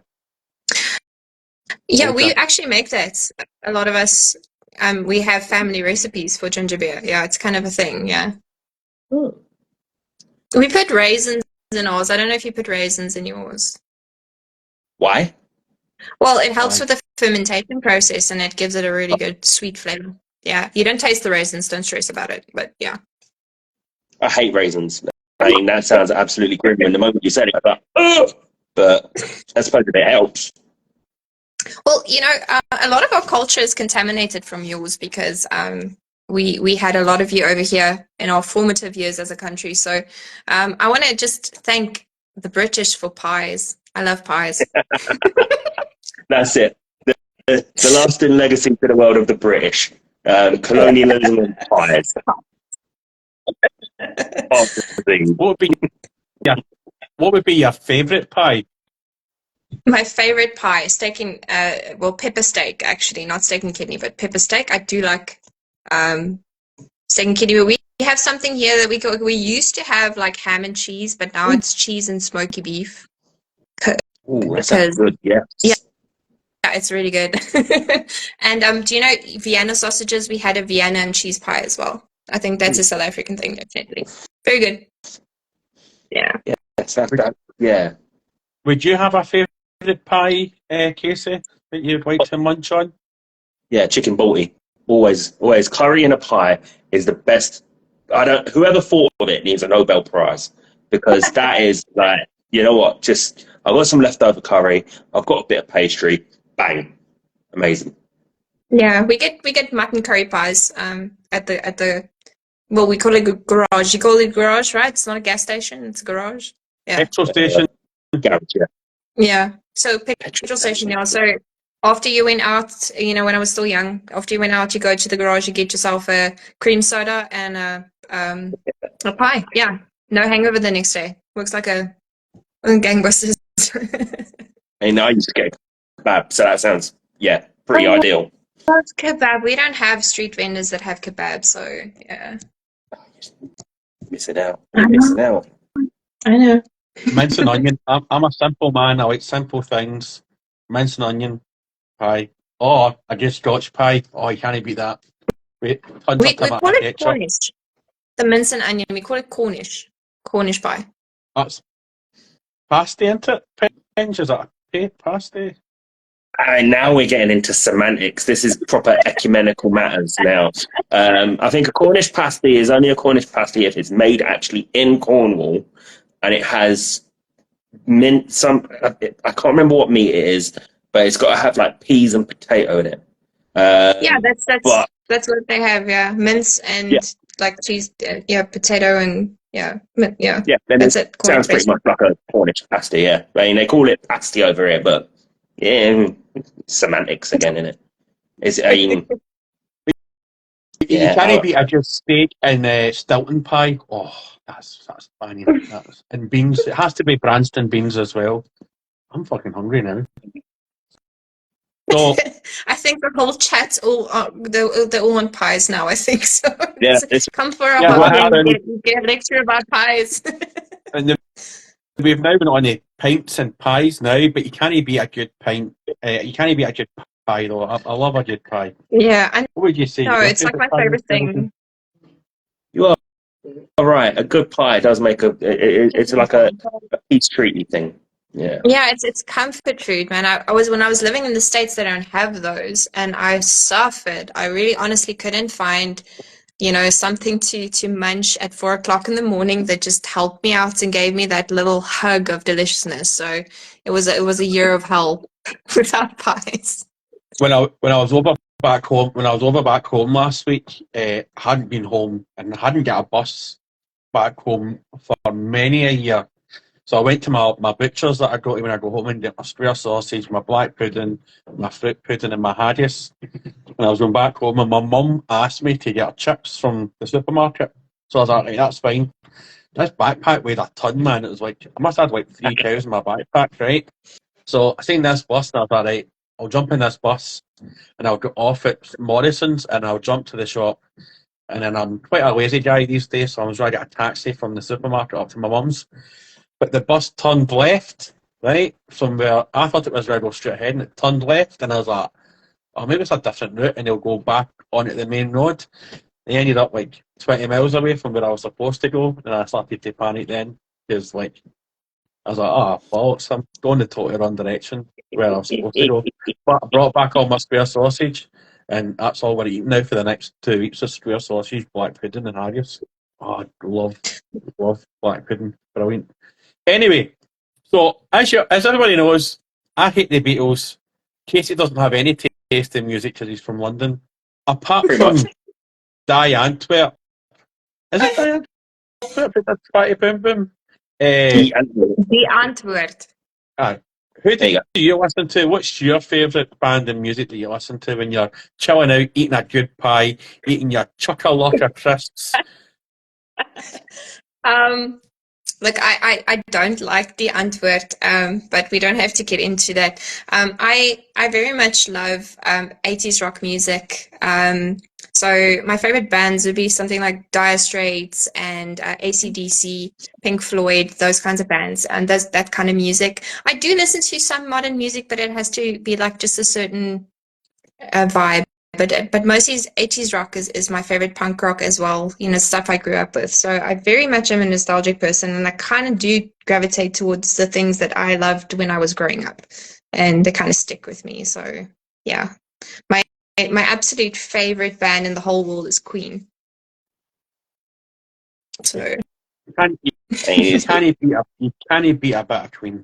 Yeah, we Okay. actually make that. A lot of us, we have family recipes for ginger beer. Yeah, it's kind of a thing. Yeah. Oh. We put raisins in ours. I don't know if you put raisins in yours. Why? Well, it helps Why? with the fermentation process and it gives it a really good sweet flavor. Yeah, you don't taste the raisins, don't stress about it. But yeah. I hate raisins. I mean, that sounds absolutely grim. And the moment you said it, I thought, ugh! But I suppose it helps. Well, a lot of our culture is contaminated from yours because we had a lot of you over here in our formative years as a country. So I want to just thank the British for pies. I love pies. That's it. The lasting legacy to the world of the British. Colonialism and pies. Of the thing. Yeah, what would be your favourite pie? My favorite pie, steak and pepper steak actually, not steak and kidney, but pepper steak. I do like steak and kidney. But we have something here that we used to have like ham and cheese, but now it's cheese and smoky beef. Ooh, that sounds good. Yeah. Yeah, it's really good. And do you know Vienna sausages? We had a Vienna and cheese pie as well. I think that's a South African thing, definitely. Very good. Yeah. Yeah. Yeah. Would you have a favourite pie, Casey, that you'd like to munch on? Yeah, chicken balti. Always, always. Curry in a pie is the best. Whoever thought of it needs a Nobel Prize because that is like, you know what? Just, I've got some leftover curry. I've got a bit of pastry. Bang. Amazing. Yeah, we get mutton curry pies at the well, we call it a garage. You call it garage, right? It's not a gas station, it's a garage. Yeah. Petrol station? Garage, yeah. Yeah. So petrol station, yeah. So after you went out, when I was still young, after you went out, you go to the garage, you get yourself a cream soda and a pie. Yeah. No hangover the next day. Looks like a gangbusters. And I used to get kebab, so that sounds, yeah, pretty Oh, ideal. that's kebab. We don't have street vendors that have kebab, so yeah. Missing out. I know. Missing out. I know. Mince and onion. I'm a simple man. I like simple things. Mince and onion pie. Or a good Scotch pie. Oh, you can't beat that. Wait, tons We of call tomato it ketchup. Cornish. The mince and onion. We call it Cornish. Cornish pie. That's pasty, isn't it? Pinch, is that a pasty? And now we're getting into semantics. This is proper ecumenical matters now. I think a Cornish pasty is only a Cornish pasty if it's made actually in Cornwall and it has mint. I can't remember what meat it is, but it's got to have like peas and potato in it. Yeah, that's but what they have. Yeah, mince and Yeah. like cheese. Yeah, potato and yeah. yeah, then That's it it. Cornish sounds pretty pasty. much like a Cornish pasty. Yeah, I mean they call it pasty over here, but yeah, semantics again in it. I mean, You can't beat a good steak and Stilton pie. Oh, that's banging. And beans. It has to be Branston beans as well. I'm fucking hungry now. So I think the whole chat's all they're all on pies now. I think so. yeah, it's Come for a Yeah, what holiday and happened? get a lecture about pies. And we've now been on the pints and pies now, but you can't beat a good pint. You can't beat a good pie though. I love a good pie. Yeah, I What would you say? know. Your It's like my pie, favorite Hamilton? thing. you are right. A good pie does make it's like a peace treaty thing. Yeah. Yeah, it's comfort food, man. When I was living in the States, they don't have those, and I suffered. I really honestly couldn't find, something to munch at 4 o'clock in the morning that just helped me out and gave me that little hug of deliciousness. So it was a year of hell without pies. When I was over back home last week, I hadn't been home and I hadn't got a bus back home for many a year. So I went to my butchers that I go to when I go home and get my square sausage, my black pudding, my fruit pudding, and my haggis. And I was going back home, and my mum asked me to get chips from the supermarket. So I was like, right, that's fine. This backpack weighed a ton, man. It was like I must have had like 3 cows in my backpack, right? So I seen this bus, and I was like, right, I'll jump in this bus, and I'll get off at Morrison's, and I'll jump to the shop. And then I'm quite a lazy guy these days, so I was trying to get a taxi from the supermarket up to my mum's. But the bus turned left, right? From where I thought it was going to go straight ahead and it turned left, and I was like, oh, maybe it's a different route and he'll go back onto the main road. He ended up like 20 miles away from where I was supposed to go, and I started to panic then because like I was like, oh, bollocks, I'm going the totally wrong direction where I was supposed to go. But I brought back all my square sausage, and that's all we're eating now for the next 2 weeks of square sausage, black pudding, and haggis. Oh, I love black pudding. Brilliant. Anyway, so as everybody knows, I hate the Beatles. Casey doesn't have any taste in music because he's from London. Apart Pretty from much. Die Antwerp. Is it Die Antwerp? Is that Fatty Boom Boom? The Antwerp. The Antwoord. Who There you do you listen to? What's your favourite band and music that you listen to when you're chilling out, eating a good pie, eating your chuck-a-luck crisps? Look, I don't like the Antwoord, but we don't have to get into that. I very much love 80s rock music. So my favorite bands would be something like Dire Straits and AC/DC, Pink Floyd, those kinds of bands, and that kind of music. I do listen to some modern music, but it has to be like just a certain vibe. But mostly 80s rock is my favorite, punk rock as well, stuff I grew up with. So I very much am a nostalgic person, and I kind of do gravitate towards the things that I loved when I was growing up, and they kind of stick with me. So yeah, my absolute favorite band in the whole world is Queen. So You can't beat a bit of Queen.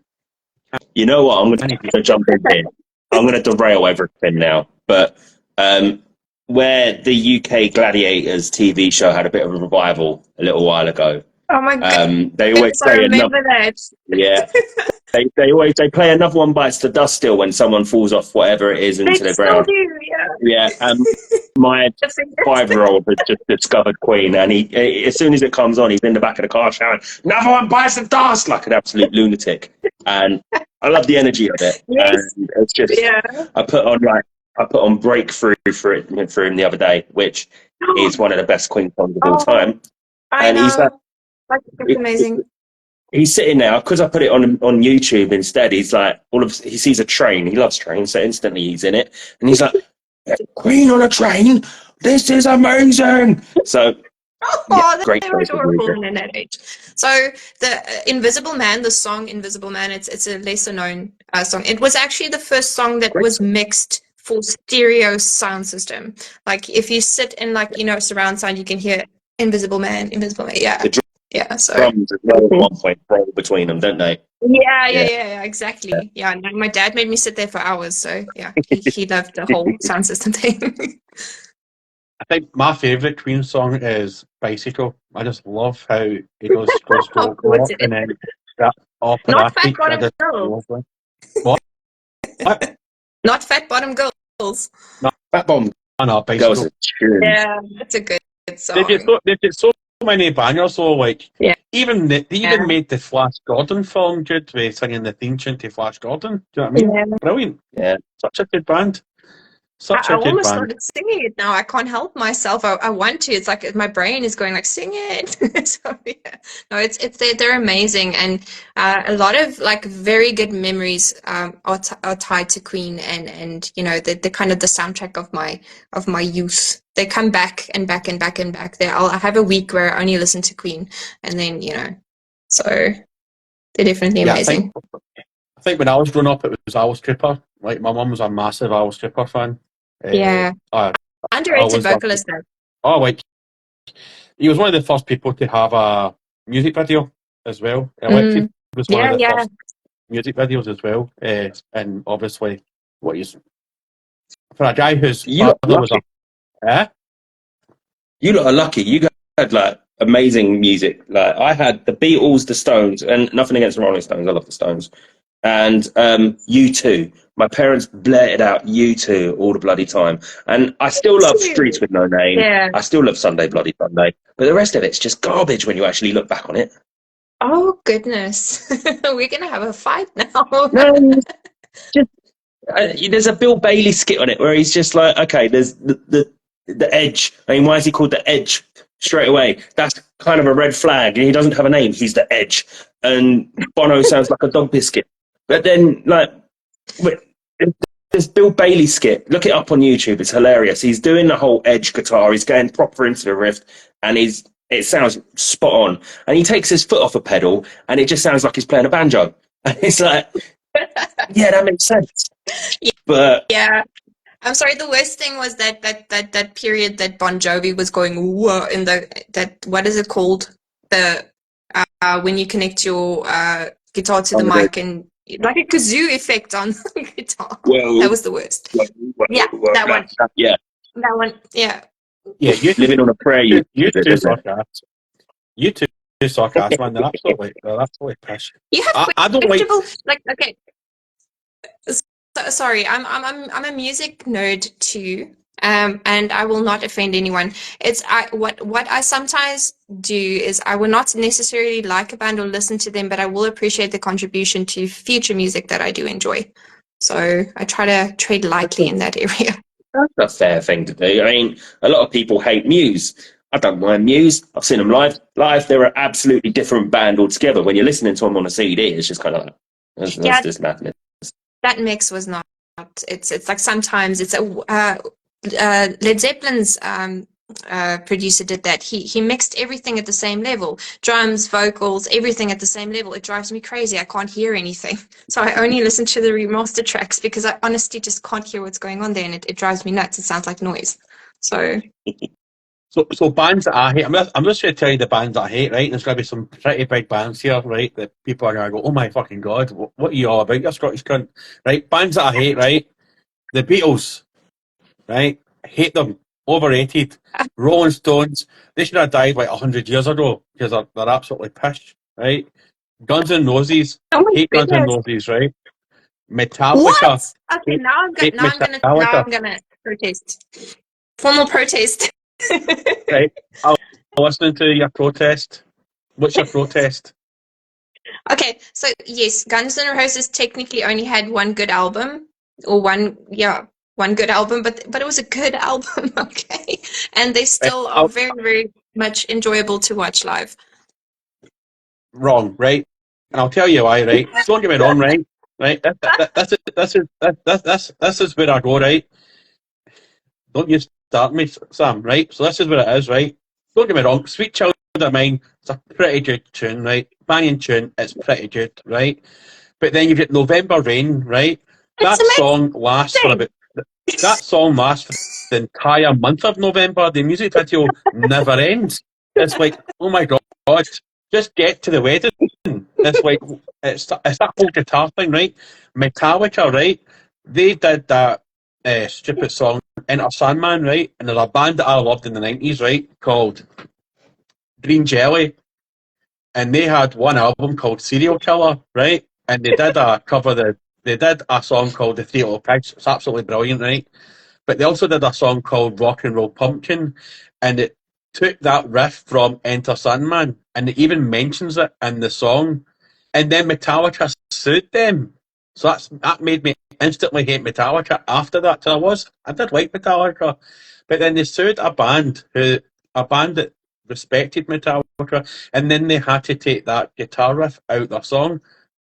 You know what? I'm going to jump in here. I'm going to derail everything now. But where the UK Gladiators TV show had a bit of a revival a little while ago. oh my god, They always I say remember that. Yeah, they play Another One Bites the Dust still when someone falls off whatever it is They into the still ground. do, yeah. Yeah, my 5-year-old has just discovered Queen, and he as soon as it comes on, he's in the back of the car shouting, "Another one bites the dust!" like an absolute lunatic. And I love the energy of it. Yes. And it's just Yeah. I put on Breakthrough for him the other day, which is one of the best Queen songs of all time. I And know. he's like, It's amazing. he's sitting there because I put it on YouTube instead. He's like, he sees a train. He loves trains, so instantly he's in it, and he's like, "Queen on a train! This is amazing!" So, Oh, great they were choice of adorable music. in that age. So the Invisible Man, the song Invisible Man, it's a lesser known song. It was actually the first song that was mixed for stereo sound system. Like if you sit in surround sound, you can hear Invisible Man, Invisible Man. Yeah. Yeah. So Drums as well at one point roll between them, don't they? yeah, exactly. Yeah. And my dad made me sit there for hours. So yeah, he loved the whole sound system thing. I think my favourite Queen song is Bicycle. I just love how it goes go course up it and then that Not Fat operatic. I Bottom just Girls. love it. What? Not Fat Bottom Girls. Fat Bomb I know, Girls Bicycle. are tune. Yeah, that's a good song. They get so many bangers, so like Yeah. they even made the Flash Gordon film good with singing the theme tune to Flash Gordon. Do you know what I mean? Yeah. Brilliant. Yeah. Such a good band. Such I a good almost band. started singing it now. I can't help myself. I want to. It's like my brain is going like, sing it. So yeah. No, they're amazing, and a lot of like very good memories are tied to Queen, and the kind of the soundtrack of my youth. They come back and back and back and back. I have a week where I only listen to Queen, and then so they're definitely amazing. I think when I was growing up, it was Alice Cooper. Like my mum was a massive Alice Cooper fan. Yeah. Underrated vocalist though. Oh, like he was one of the first people to have a music video as well. Electric was one of the first music videos as well. And obviously, what he's for a guy whose father was a You lot are lucky. You had like amazing music. Like I had the Beatles, the Stones, and nothing against the Rolling Stones. I love the Stones. And U2. My parents blurted out U2 all the bloody time. And I still love Streets with No Name. Yeah. I still love Sunday Bloody Sunday. But the rest of it's just garbage when you actually look back on it. Oh, goodness. We're going to have a fight now. No, there's a Bill Bailey skit on it where he's just like, okay, there's the Edge. I mean, why is he called the Edge? Straight away, that's kind of a red flag. And he doesn't have a name. He's the Edge. And Bono sounds like a dog biscuit. But then, like, this Bill Bailey skit, look it up on YouTube. It's hilarious. He's doing the whole edge guitar. He's going proper into the riff, and it sounds spot on. And he takes his foot off a pedal, and it just sounds like he's playing a banjo. And it's like, yeah, that makes sense. But Yeah. I'm sorry, the worst thing was that period that Bon Jovi was going whoa in that what is it called? The when you connect your guitar to the mic and like a kazoo effect on the guitar. well, That was the worst. Yeah, that one. Yeah, That one. Yeah. Yeah, you living on a prayer. you two isn't it? suckers. You two suckers, man. They're absolutely pish. You have I don't like. questionable like okay. Sorry, I'm a music nerd too, and I will not offend anyone. What I sometimes do is I will not necessarily like a band or listen to them, but I will appreciate the contribution to future music that I do enjoy. So I try to tread lightly in that area. That's a fair thing to do. I mean, a lot of people hate Muse. I don't mind Muse. I've seen them live. They're an absolutely different band altogether. When you're listening to them on a CD, it's just kind of like, that's just madness. That mix was not. It's like sometimes it's Led Zeppelin's producer did that. He mixed everything at the same level, drums, vocals, everything at the same level. It drives me crazy. I can't hear anything, so I only listen to the remaster tracks because I honestly just can't hear what's going on there, and it drives me nuts. It sounds like noise. So bands that I hate. I'm just going to tell you the bands that I hate, right? There's going to be some pretty big bands here, right? That people are going to go, oh my fucking god, what are you all about? You're Scottish cunt, right? Bands that I hate, right? The Beatles, right? I hate them. Overrated. Rolling Stones, they should have died like 100 years ago because they're absolutely pish, right? Guns N' Roses, hate Guns N' Roses, right? Metallica. What? Okay, now I'm gonna protest. Formal protest. Right. I'm listening to your protest. What's your protest? Okay, so yes, Guns N' Roses technically only had one good album, or one good album, but it was a good album, okay? And they still are very, very much enjoyable to watch live. Wrong, right? And I'll tell you why, right? Don't get me wrong, right? Right? This is where I go, right? Don't you start me, Sam, right? So this is what it is, right? Don't get me wrong, Sweet Child of Mine, it's a pretty good tune, right? Banging tune, it's pretty good, right? But then you get November Rain, right? That song lasts for the entire month of November. The music video never ends. It's like, oh my god, just get to the wedding. It's like, it's that whole guitar thing, right? Metallica, right? They did that stupid song, Enter Sandman, right? And there's a band that I loved in the 90s, right? Called Green Jelly. And they had one album called Serial Killer, right? And they did they did a song called The Three Little Pigs. It's absolutely brilliant, right? But they also did a song called Rock and Roll Pumpkin, and it took that riff from Enter Sandman, and it even mentions it in the song. And then Metallica sued them. So that made me instantly hate Metallica after that. I did like Metallica, but then they sued a band that respected Metallica, and then they had to take that guitar riff out their song.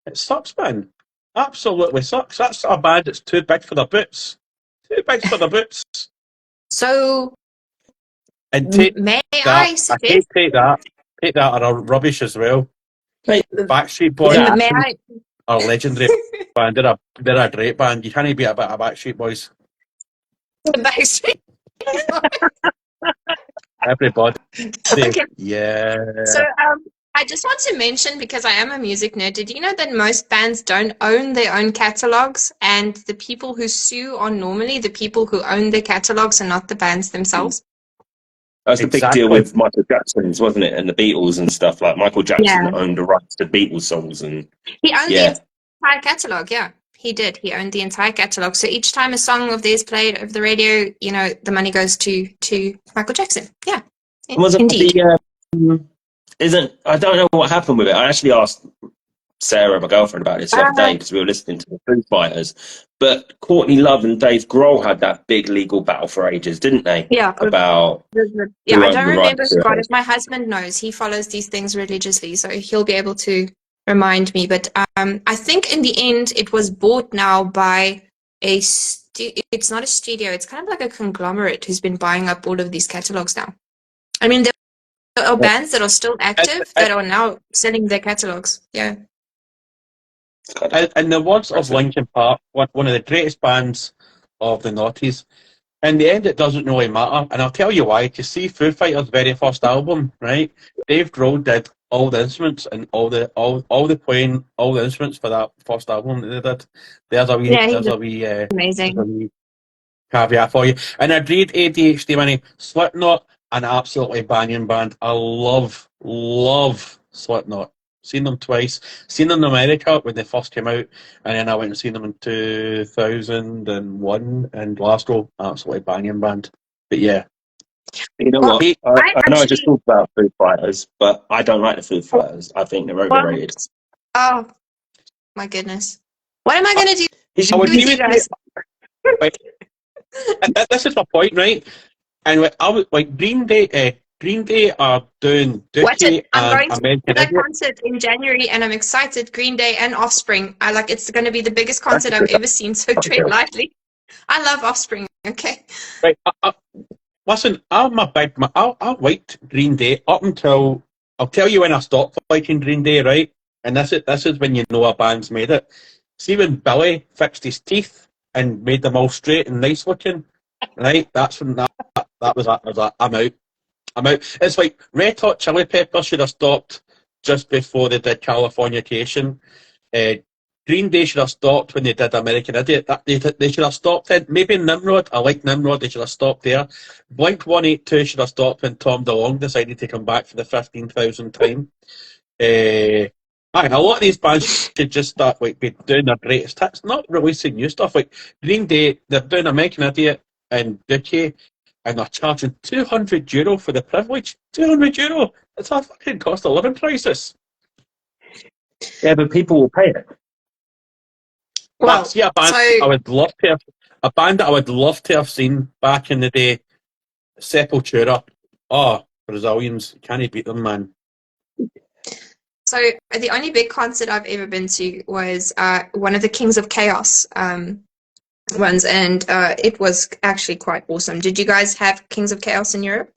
It sucks, man. Absolutely sucks. That's a band that's too big for their boots. Too big for their boots. So, and take may that. I suggest? Take that are rubbish as well. Right. Backstreet Boys May I? are legendary band. They're a great band. You can't beat a bit of Backstreet Boys. Backstreet. Everybody. Okay. Yeah. So, I just want to mention, because I am a music nerd, did you know that most bands don't own their own catalogs, and the people who sue are normally the people who own their catalogs and not the bands themselves? That was the big deal with Michael Jackson's, wasn't it? And the Beatles and stuff. Like Michael Jackson owned the rights to Beatles songs, and he owned the entire catalog. Yeah, he did. He owned the entire catalog. So each time a song of theirs played over the radio, the money goes to Michael Jackson. Yeah, indeed. I don't know what happened with it. I actually asked Sarah, my girlfriend, about this the other day because we were listening to the Foo Fighters. But Courtney Love and Dave Grohl had that big legal battle for ages, didn't they? Yeah. About I don't remember, Scott. If my husband knows, he follows these things religiously, so he'll be able to remind me. But I think in the end it was bought now by it's not a studio. It's kind of like a conglomerate who's been buying up all of these catalogs now. I mean, there are bands that are still active that are now selling their catalogs. Yeah. In the words of Linkin Park, one of the greatest bands of the noughties, in the end it doesn't really matter. And I'll tell you why. To see Foo Fighters' very first album, right? Dave Grohl did all the instruments and all the playing, all the instruments for that first album that they did. There's a wee, amazing. Caveat for you. And I read ADHD money. Slipknot, an absolutely banging band. I love Slipknot. Seen them twice. Seen them in America when they first came out, and then I went and seen them in 2001 in Glasgow. Absolutely banging band. But yeah. You know what? I know I just talked about Foo Fighters, but I don't like the Foo Fighters. I think they're overrated. Oh, my goodness. What am I going to do with you guys? This is my point, right? And I was like Green Day are doing Dookie I'm and going to American that Idiot. concert in January, and I'm excited. Green Day and Offspring. It's going to be the biggest concert I've ever seen. So tread lightly. I love Offspring. Okay. Right. Listen, I'll like Green Day up until I'll tell you when I stopped liking Green Day, right? And this is when you know a band's made it. See when Billy fixed his teeth and made them all straight and nice looking, right? That's when that was I'm out. It's like Red Hot Chili Peppers should have stopped just before they did Californication. Green Day should have stopped when they did American Idiot. They should have stopped then. Maybe Nimrod. I like Nimrod. They should have stopped there. Blink-182 should have stopped when Tom DeLonge decided to come back for the 15,000th time. A lot of these bands should just start be doing their greatest hits, not releasing new stuff. Like Green Day, they're doing American Idiot and Dookie, and they're charging €200 for the privilege. €200. It's a fucking cost of living crisis. Yeah, but people will pay it. Well, see a band I would love to have, a band that I would love to have seen back in the day, Sepultura. Oh, Brazilians, can't you beat them, man? So the only big concert I've ever been to was one of the Kings of Chaos ones, and it was actually quite awesome. Did you guys have Kings of Chaos in Europe?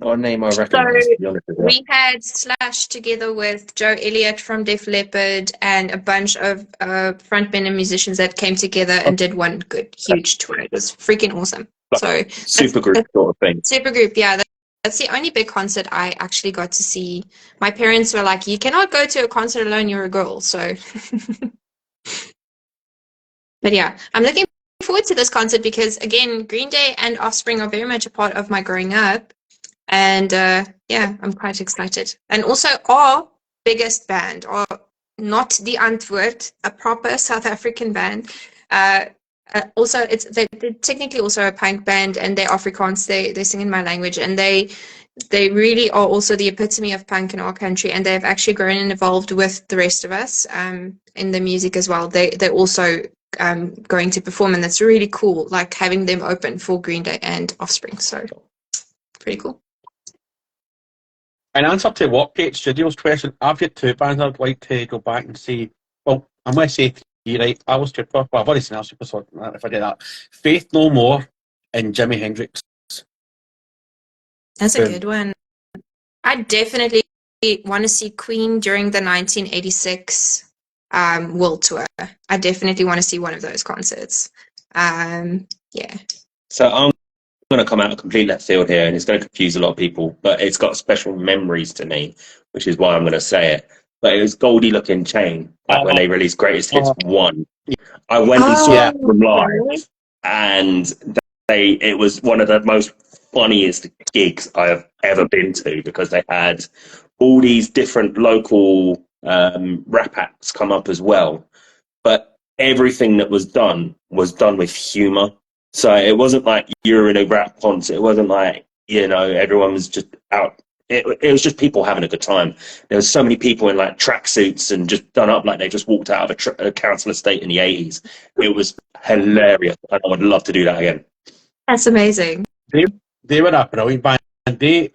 Not a name I recognise, to be honest with you. We had Slash together with Joe Elliott from Def Leppard and a bunch of frontmen and musicians that came together and did one good, huge tour. It was freaking awesome. So Supergroup sort of thing. Supergroup, yeah. That's the only big concert I actually got to see. My parents were like, "You cannot go to a concert alone. You're a girl." So, but yeah, I'm looking forward to this concert because again, Green Day and Offspring are very much a part of my growing up. And yeah, I'm quite excited. And also our biggest band, or not the Antwoord, a proper South African band. Also, they're technically also a punk band, and they're Afrikaans. They sing in my language, and they really are also the epitome of punk in our country. And they've actually grown and evolved with the rest of us in the music as well. They're also going to perform, and that's really cool. Like having them open for Green Day and Offspring. So pretty cool. In answer to Walkgate Studios' question, I've got two bands I'd like to go back and see. Well, I'm going to say three, right? Alice Cooper, well, I've already seen Alice Cooper, so if I did that. Faith No More and Jimi Hendrix. That's a good one. I definitely want to see Queen during the 1986 World Tour. I definitely want to see one of those concerts. Yeah. So I'm going to come out of complete left field here, and it's going to confuse a lot of people, but it's got special memories to me, which is why I'm going to say it. But it was Goldie Looking Chain, like when they released Greatest Hits 1. I went and saw them live, and it was one of the most funniest gigs I have ever been to, because they had all these different local rap acts come up as well. But everything that was done with humour. So it wasn't like you're in a rap concert. It wasn't like, everyone was just out. It was just people having a good time. There was so many people in like tracksuits and just done up like they just walked out of a council estate in the 80s. It was hilarious. I would love to do that again. That's amazing. They were a brilliant band. They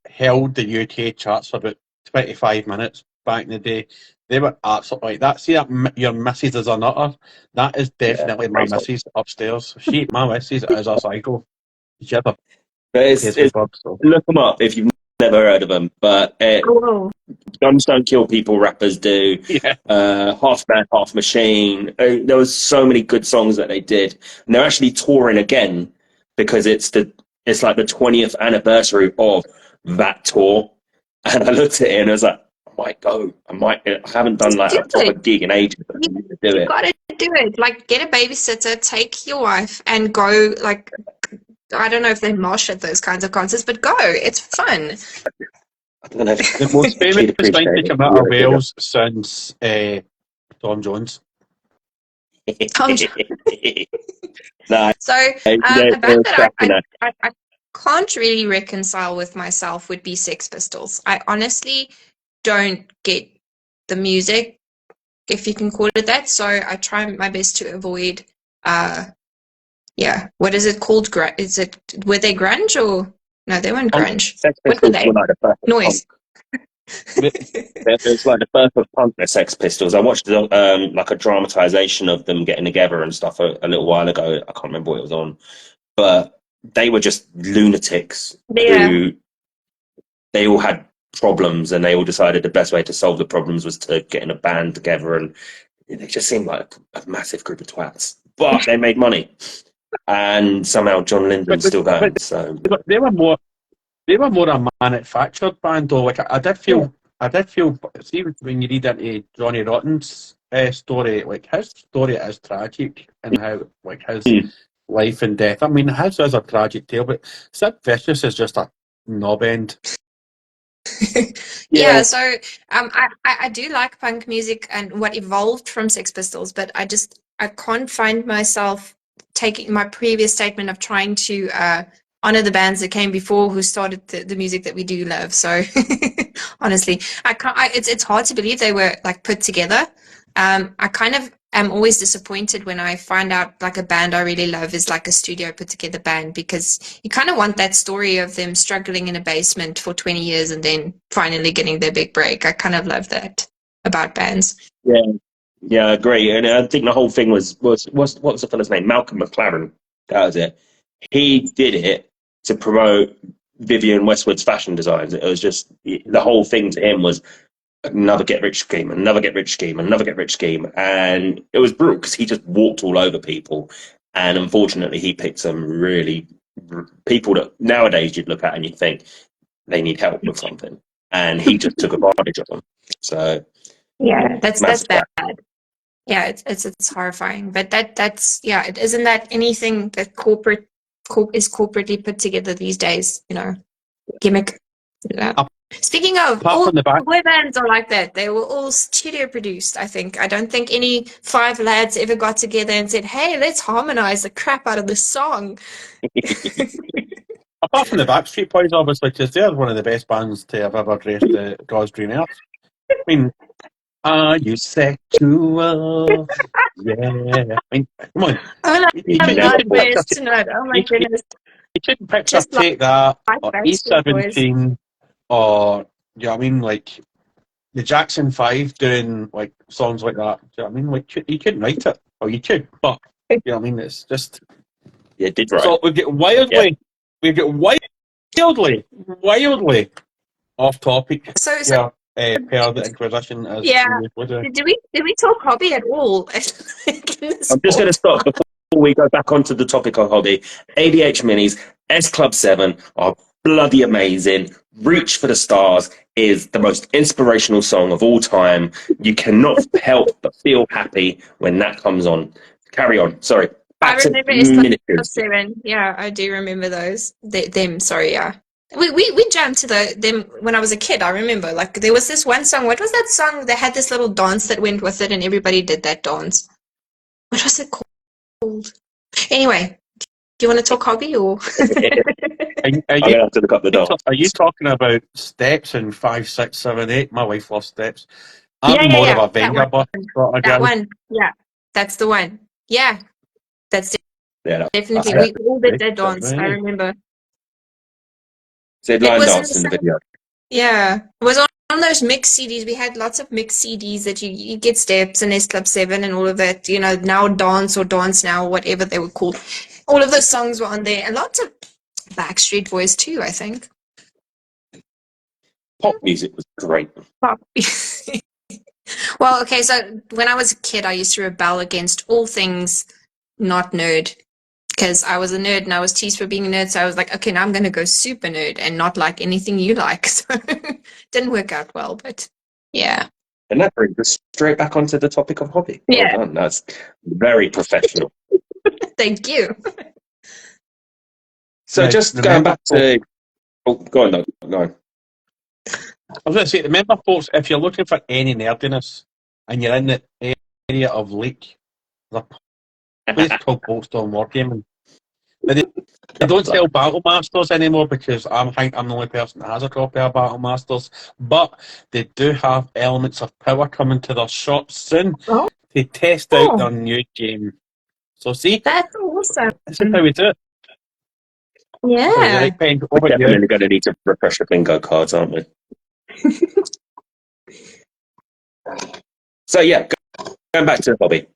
held the UK charts for about 25 minutes back in the day. They were absolutely like that. See that your missus is a nutter? That is definitely my Great song. missus upstairs. My missus is a psycho. She had a But taste for birds, so. look them up if you've never heard of them. But Oh, Guns Don't Kill People rappers do. Yeah. Half Man, Half Machine. There was so many good songs that they did, and they're actually touring again because it's like the 20th anniversary of that tour. And I looked at it and I was like, I might go. I haven't done like do a proper it. gig in ages. But I need to do You it. gotta do it. Like, get a babysitter, take your wife, and go. Like, I don't know if they mosh at those kinds of concerts, but go. It's fun. I don't know. The most famous She'd thing appreciate to it. come out of Wales since Tom Jones. Tom Nah, So, they're a band that cracking that. I can't really reconcile with myself would be Sex Pistols. I honestly don't get the music, if you can call it that. So I try my best to avoid. What is it called? Were they grunge or no? They weren't grunge. Sex What were Pistols they? were like the first of Noise. punk. It's like the birth of punk, the Sex Pistols. I watched like a dramatization of them getting together and stuff a little while ago. I can't remember what it was on, but they were just lunatics Yeah. who they all had problems, and they all decided the best way to solve the problems was to get in a band together, and they just seemed like a massive group of twats. But they made money, and somehow John Lydon's still going. So They were more a manufactured band, though. Like I did feel. See, when you read into Johnny Rotten's story, like his story is tragic, and how like his life and death. I mean, his is a tragic tale, but Sid Vicious is just a knob end. Yeah, so I do like punk music and what evolved from Sex Pistols, but I can't find myself taking my previous statement of trying to honor the bands that came before who started the music that we do love. So honestly, I can't. It's hard to believe they were like put together. I kind of am always disappointed when I find out like a band I really love is like a studio put together band, because you kind of want that story of them struggling in a basement for 20 years and then finally getting their big break. I kind of love that about bands. yeah, I agree. And I think the whole thing was what was the fella's name? Malcolm McLaren. That was it. He did it to promote Vivienne Westwood's fashion designs. It was just the whole thing to him was another get rich scheme, another get rich scheme, another get rich scheme, and it was brutal because he just walked all over people. And unfortunately, he picked some really people that nowadays you'd look at and you'd think they need help with something, and he just took advantage of them. So Yeah, that's massive bad. Yeah, it's horrifying. But that's it isn't that anything that is corporately put together these days, gimmick. Yeah. Speaking of, Apart all from the back, boy bands are like that. They were all studio produced, I think. I don't think any five lads ever got together and said, hey, let's harmonize the crap out of this song. apart from the Backstreet Boys, obviously, because they're one of the best bands to have ever graced the God's green earth. I mean, are you sexual? Yeah. I mean, come on. I'm You not couldn't picture, embarrassed to know it. Oh my goodness. you couldn't picture Just like Take That, or Backstreet Boys. E17, or, you know what I mean, like, the Jackson 5 doing, like, songs like that. Do you know what I mean? Like, you couldn't write it. Or you could, but, you know what I mean? It's just... Yeah, did right. So we get wildly off topic. So Per the Inquisition as yeah. we do. Did we talk hobby at all? I'm just going to stop before we go back onto the topic of hobby. ADH Minis, S Club 7 are bloody amazing. Reach for the Stars is the most inspirational song of all time. You cannot help but feel happy when that comes on. Carry on. Sorry. I Back to remember S Club miniatures. 7. Yeah, I do remember those. Them, sorry, yeah. We jammed to them when I was a kid. I remember, like, there was this one song. What was that song? They had this little dance that went with it, and everybody did that dance. What was it called? Anyway, do you want to talk hobby or? I'm going to have to look up the dance. Are you talking about Steps in 5, 6, 7, 8? My wife loves Steps. I'm Yeah. more of a Venga bus. That one. Yeah, that's the one. Yeah, that's definitely. We all did that dance. I remember. Said line dance in the video. Yeah, it was on on those mix CDs, we had lots of mix CDs that you get Steps and S Club 7 and all of that, now Dance or Dance Now, whatever they were called. All of those songs were on there, and lots of Backstreet Boys too, I think. Pop music was great. Pop. Well, okay, so when I was a kid, I used to rebel against all things not nerd. Because I was a nerd and I was teased for being a nerd, so I was like, okay, now I'm going to go super nerd and not like anything you like. So it didn't work out well, but yeah. And that brings us straight back onto the topic of hobby. Yeah. Well done. That's very professional. Thank you. So Right, just going remember- back to... Oh, go on, no. I was going to say, remember, folks, if you're looking for any nerdiness and you're in the area of Leek, there's a place called Boltstone Wargaming. They don't sell Battle Masters anymore because I think I'm the only person that has a copy of Battle Masters, but they do have elements of power coming to their shop soon to test out their new game. So see, That's awesome. this is how we do it. Yeah. So you're right, Pen, We're over to you. definitely going to need to refresh the bingo cards, aren't we? So yeah, going back to the hobby.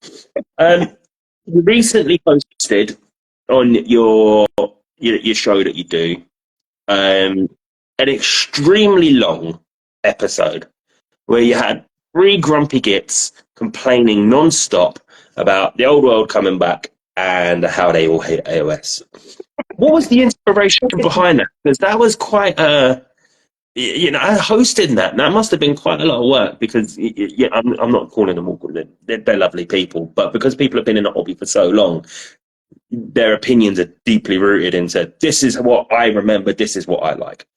You recently posted on your show that you do an extremely long episode where you had three grumpy gits complaining non-stop about the old world coming back and how they all hate AOS. What was the inspiration behind that? Because that was quite I hosted that, and that must have been quite a lot of work because I'm not calling them awkward. They're lovely people, but because people have been in the hobby for so long, their opinions are deeply rooted into this is what I remember, this is what I like.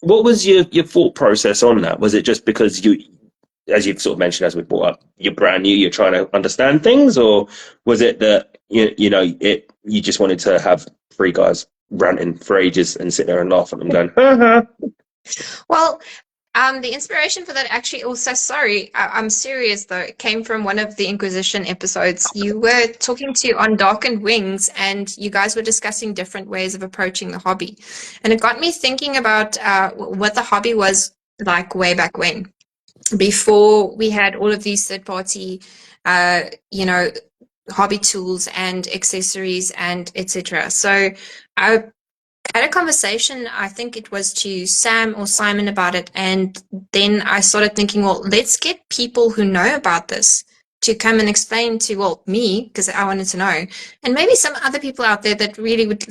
What was your thought process on that? Was it just because you, as you've sort of mentioned, as we brought up, you're brand new, you're trying to understand things, or was it that you just wanted to have three guys ranting for ages and sit there and laugh at them going, ha ha? Well, the inspiration for that actually also, sorry, I'm serious though, it came from one of the Inquisition episodes. You were talking to on Darkened Wings and you guys were discussing different ways of approaching the hobby. And it got me thinking about what the hobby was like way back when, before we had all of these third-party, hobby tools and accessories and etc. So I had a conversation, I think it was to Sam or Simon about it, and then I started thinking, well, let's get people who know about this to come and explain to, well, me, because I wanted to know, and maybe some other people out there that really would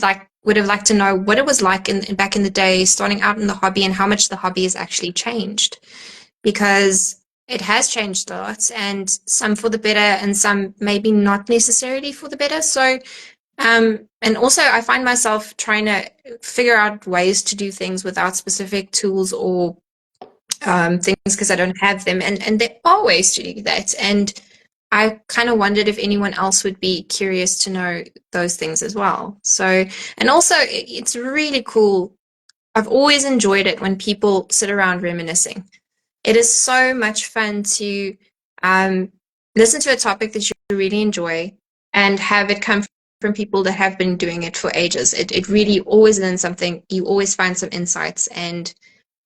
have liked to know what it was like back in the day, starting out in the hobby, and how much the hobby has actually changed, because it has changed a lot, and some for the better, and some maybe not necessarily for the better. So and also I find myself trying to figure out ways to do things without specific tools or things because I don't have them. And there are ways to do that. And I kind of wondered if anyone else would be curious to know those things as well. So, and also it's really cool. I've always enjoyed it when people sit around reminiscing. It is so much fun to listen to a topic that you really enjoy and have it come from people that have been doing it for ages. It really always learns something. You always find some insights. And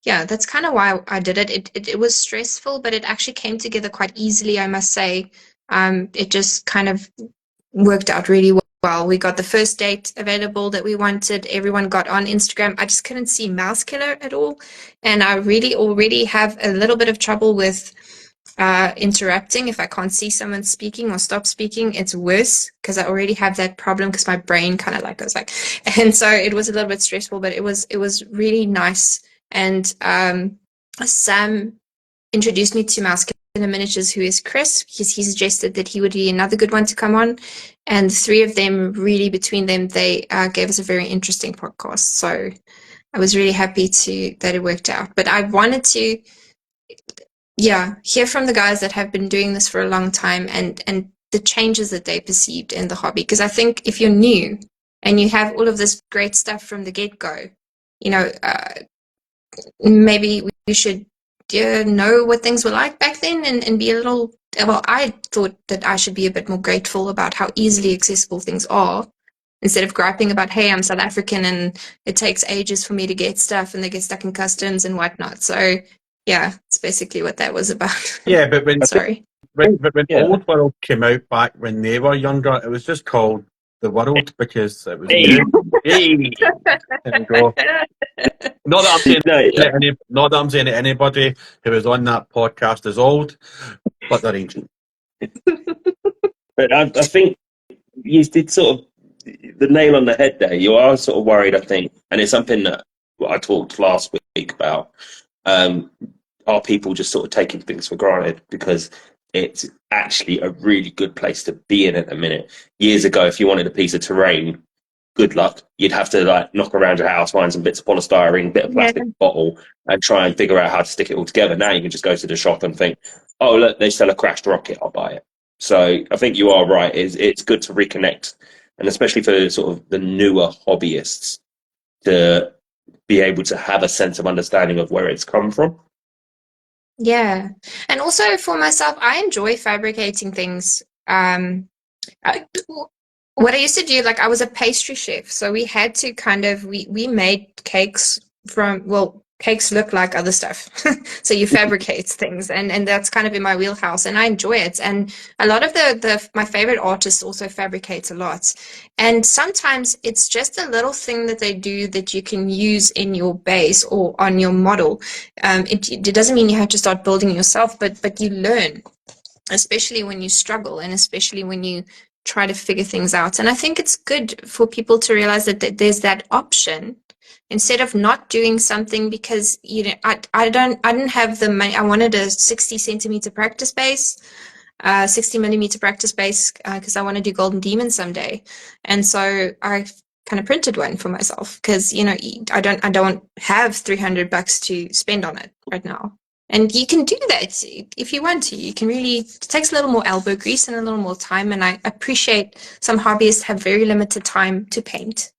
yeah, that's kind of why I did it. It was stressful, but it actually came together quite easily, I must say. It just kind of worked out really well. We got the first date available that we wanted. Everyone got on Instagram. I just couldn't see Mouse Killer at all. And I really already have a little bit of trouble with interrupting. If I can't see someone speaking or stop speaking, it's worse because I already have that problem because my brain kind of like goes like, and so it was a little bit stressful, but it was really nice. And Sam introduced me to Mouse Killer Miniatures, who is Chris, because he suggested that he would be another good one to come on. And the three of them, really between them, they gave us a very interesting podcast. So I was really happy that it worked out. But I wanted to hear from the guys that have been doing this for a long time and the changes that they perceived in the hobby. Because I think if you're new and you have all of this great stuff from the get-go, maybe we should know what things were like back then and be a little, well, I thought that I should be a bit more grateful about how easily accessible things are instead of griping about, hey, I'm South African and it takes ages for me to get stuff and they get stuck in customs and whatnot. So yeah, it's basically what that was about. Yeah, but when Sorry. when Yeah. Old World came out back when they were younger, it was just called The World because it was Hey, new. Hey, there we go. Not that I'm saying no, not that I'm saying that anybody who was on that podcast is old, but they're ancient. but I think you did sort of the nail on the head there. You are sort of worried, I think, and it's something that I talked last week about. Um, are people just sort of taking things for granted because it's actually a really good place to be in at the minute? Years ago, if you wanted a piece of terrain, good luck. You'd have to like knock around your house, find some bits of polystyrene, bit of Yeah. plastic bottle, and try and figure out how to stick it all together. Now you can just go to the shop and think, oh, look, they sell a crashed rocket, I'll buy it. So I think you are right. It's good to reconnect, and especially for sort of the newer hobbyists to be able to have a sense of understanding of where it's come from. Yeah. And also for myself, I enjoy fabricating things. I, what I used to do, like I was a pastry chef, so we had to kind of we made cakes from, well, cakes look like other stuff. So you fabricate things, and that's kind of in my wheelhouse, and I enjoy it. And a lot of the my favorite artists also fabricate a lot. And sometimes it's just a little thing that they do that you can use in your base or on your model. It doesn't mean you have to start building yourself, but you learn, especially when you struggle and especially when you try to figure things out. And I think it's good for people to realize that there's that option instead of not doing something because I didn't have the money. I wanted a 60 centimeter practice base, 60 millimeter practice base because I want to do Golden Demon someday. And so I kind of printed one for myself because I don't have $300 to spend on it right now. And you can do that if you want to. You can really, it takes a little more elbow grease and a little more time. And I appreciate some hobbyists have very limited time to paint.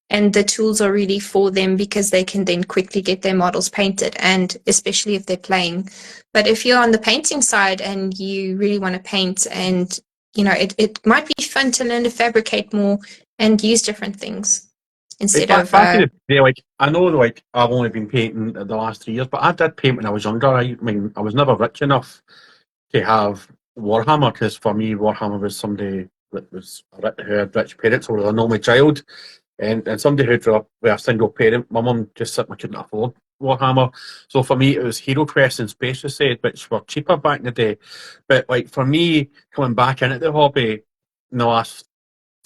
And the tools are really for them because they can then quickly get their models painted, and especially if they're playing. But if you're on the painting side and you really want to paint, and it might be fun to learn to fabricate more and use different things instead of Back in the day, like I know, like I've only been painting the last 3 years, but I did paint when I was younger. I mean, I was never rich enough to have Warhammer because for me, Warhammer was somebody that who had rich parents or was an only child, and somebody who grew up with a single parent. My mum just simply couldn't afford Warhammer, so for me, it was Hero Quest and Space Crusade, which were cheaper back in the day. But like for me, coming back into the hobby in the last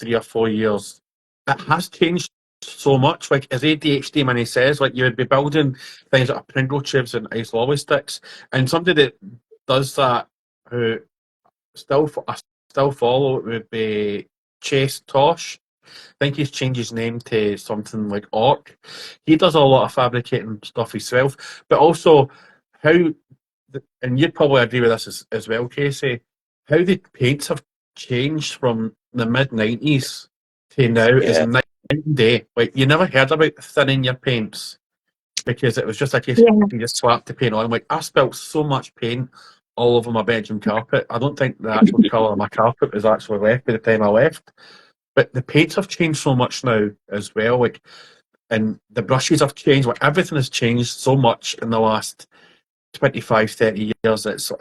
3 or 4 years, it has changed so much. Like as ADHD man, he says, like you would be building things like Pringle tubes and ice lolly sticks, and somebody that does that who I still follow would be Chase Tosh. I think he's changed his name to something like Orc. He does a lot of fabricating stuff himself, but also how, and you'd probably agree with this as well, Casey, how the paints have changed from the mid-90s to now is Yeah. night and day. Like, you never heard about thinning your paints because it was just a case Yeah. you just slapped the paint on. Like, I spilt so much paint all over my bedroom carpet. I don't think the actual colour of my carpet was actually left by the time I left. But the paints have changed so much now as well. Like, and the brushes have changed. Like, everything has changed so much in the last 25, 30 years.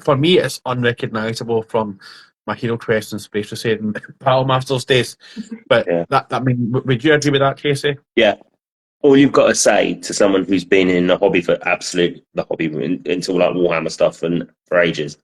For me, it's unrecognisable from my Hero Quest and Space Crusade and Battle Masters days. But Yeah. I mean, would you agree with that, Casey? Yeah. All you've got to say to someone who's been in the hobby into like Warhammer stuff and for ages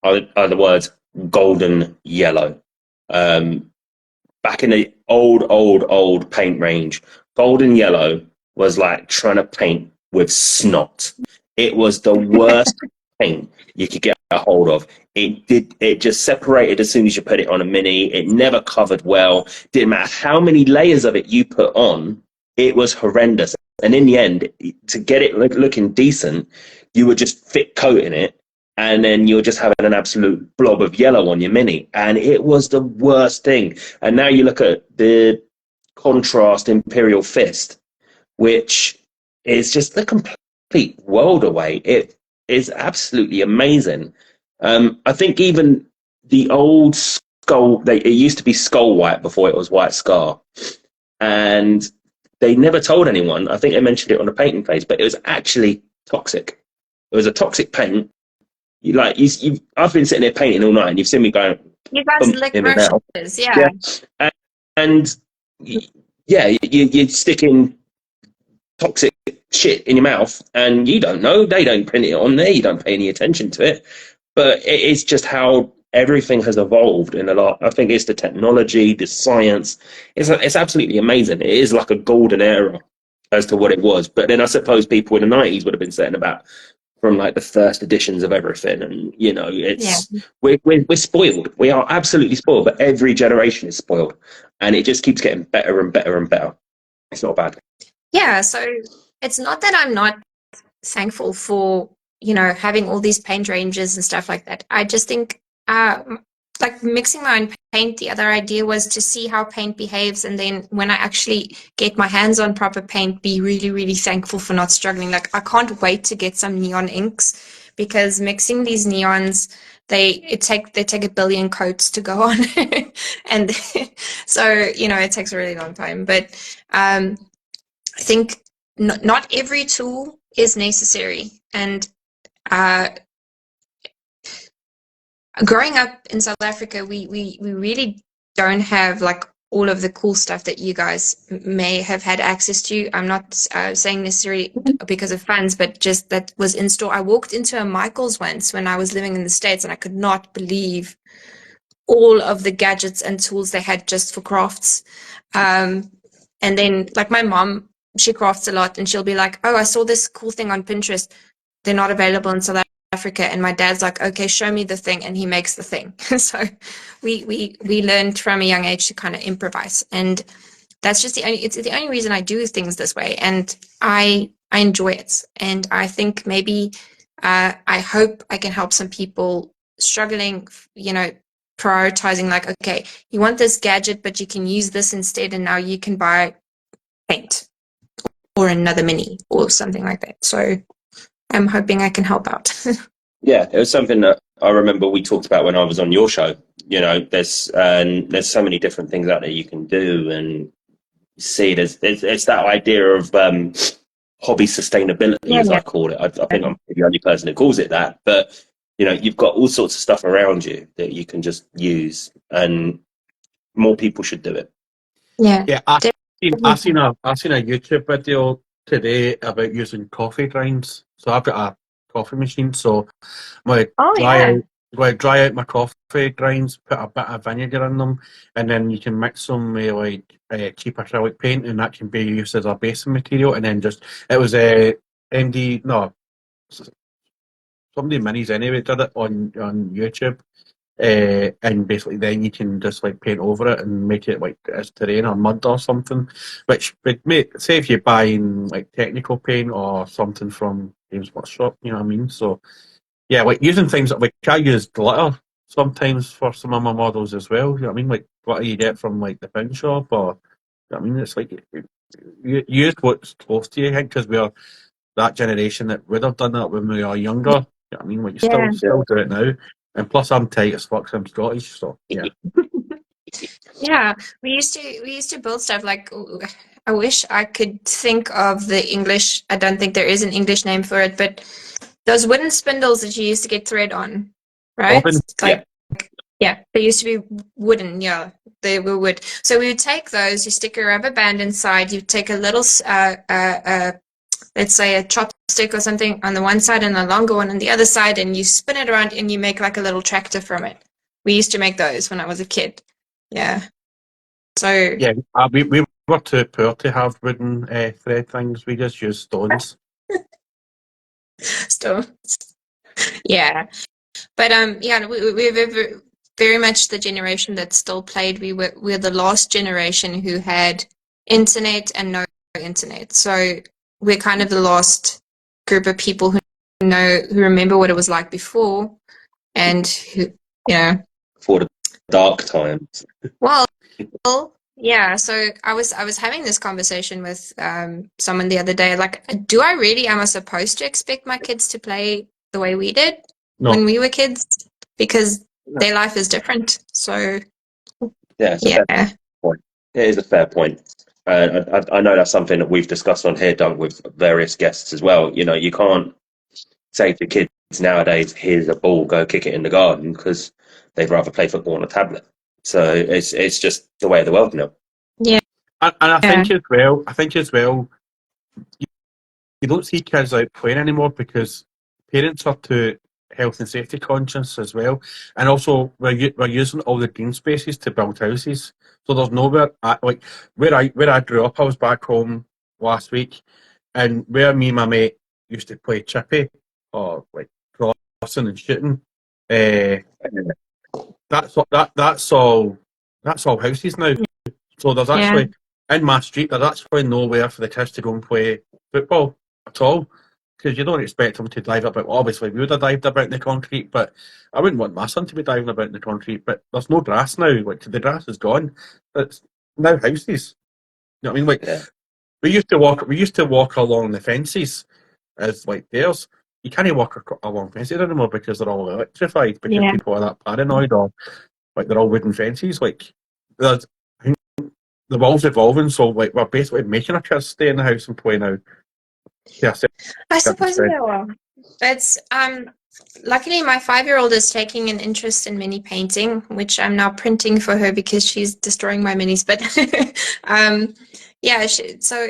are the words golden yellow. Back in the old paint range, golden yellow was like trying to paint with snot. It was the worst paint you could get a hold of. It just separated as soon as you put it on a mini. It never covered well. Didn't matter how many layers of it you put on, it was horrendous. And in the end, to get it looking decent, you were just thick coating it, and then you're just having an absolute blob of yellow on your mini. And it was the worst thing. And now you look at the contrast Imperial Fist, which is just the complete world away. It is absolutely amazing. I think even the old skull. It used to be skull white before it was white scar, and they never told anyone. I think they mentioned it on the painting page, but it was actually toxic. It was a toxic paint. I've been sitting there painting all night, and you've seen me going You guys lick in and out. brushes, yeah. And you're sticking toxic shit in your mouth, and you don't know. They don't print it on there. You don't pay any attention to it. But it is just how everything has evolved in a lot. I think it's the technology, the science. It's absolutely amazing. It is like a golden era as to what it was. But then I suppose people in the 90s would have been saying about from like the first editions of everything, and we're spoiled. We are absolutely spoiled, but every generation is spoiled, and it just keeps getting better and better and better. It's not bad. Yeah, so it's not that I'm not thankful for, having all these paint ranges and stuff like that. I just think like mixing my own paint, the other idea was to see how paint behaves, and then when I actually get my hands on proper paint, be really, really thankful for not struggling. Like, I can't wait to get some neon inks, because mixing these neons, they take a billion coats to go on. And so, it takes a really long time. But I think not every tool is necessary. And growing up in South Africa, we really don't have like all of the cool stuff that you guys may have had access to. I'm not saying necessarily because of funds, but just that was in store. I walked into a Michael's once when I was living in the States, and I could not believe all of the gadgets and tools they had just for crafts. And then, like, my mom, she crafts a lot, and she'll be like, oh, I saw this cool thing on Pinterest. They're not available in South Africa. And my dad's like, okay, show me the thing, and he makes the thing. So we learned from a young age to kind of improvise, and that's just it's the only reason I do things this way, and I enjoy it. And I think maybe I hope I can help some people struggling, prioritizing, like, okay, you want this gadget, but you can use this instead, and now you can buy paint or another mini or something like that. So I'm hoping I can help out. Yeah, it was something that I remember we talked about when I was on your show. There's so many different things out there you can do, and see there's that idea of hobby sustainability, as I call it. I think I'm the only person who calls it that, but you've got all sorts of stuff around you that you can just use, and more people should do it. Yeah, I seen a YouTube video today about using coffee grinds. So I've got a coffee machine, so I'm going to dry out my coffee grinds, put a bit of vinegar in them, and then you can mix them with cheap acrylic paint, and that can be used as a basing material. And then it was somebody minis anyway did it on YouTube. And basically then you can just like paint over it and make it like as terrain or mud or something, which would say if you're buying like technical paint or something from James Workshop, you know what I mean? So yeah, like using things like I use glitter sometimes for some of my models as well, you know what I mean? Like glitter you get from like the paint shop, or you know what I mean? It's like you use what's close to you, I think, because we're that generation that would have done that when we were younger. You know what I mean? Like you still do it now. And plus, I'm tight as fuck. I'm Scottish, so yeah. Yeah, we used to build stuff like. I wish I could think of the English. I don't think there is an English name for it, but those wooden spindles that you used to get thread on, right? Yeah, they used to be wooden. Yeah, they were wood. So we would take those. You stick a rubber band inside. You take a little, let's say a chopstick or something on the one side and a longer one on the other side, and you spin it around and you make like a little tractor from it. We used to make those when I was a kid. Yeah. So yeah, we were too poor to have wooden thread things. We just used stones. Stones. Yeah. But we're very much the generation that still played. We're the last generation who had internet and no internet. So we're kind of the last group of people who remember what it was like before, and who, for the dark times. Well, yeah. So I was having this conversation with someone the other day. Like, am I supposed to expect my kids to play the way we did when we were kids? Because their life is different. So Yeah, it's a fair Yeah. point. It is a fair point. I know that's something that we've discussed on here, Dunk, with various guests as well. You know, you can't say to kids nowadays, "Here's a ball, go kick it in the garden," because they'd rather play football on a tablet. So it's just the way of the world now. Yeah. And I Yeah. think as well, you don't see kids out playing anymore because parents are too health and safety conscious as well, and also we're using all the green spaces to build houses. So there's nowhere like where I grew up. I was back home last week, and where me and my mate used to play chippy or like crossing and shooting. Uh, that's all houses now. So there's Yeah. actually in my street there's actually nowhere for the kids to go and play football at all because you don't expect them to dive about. Well, obviously, we would have dived about in the concrete, but I wouldn't want my son to be diving about in the concrete. But there's no grass now. Like the grass is gone. It's now houses. You know what I mean? Like Yeah, we used to walk along the fences as like theirs. You can't walk along fences anymore because they're all electrified because Yeah. people are that paranoid or like they're all wooden fences. Like there's the world's evolving, so like we're basically making our kids stay in the house and play now. Yeah, I suppose they are. But luckily my 5-year-old is taking an interest in mini painting, which I'm now printing for her because she's destroying my minis. But yeah, so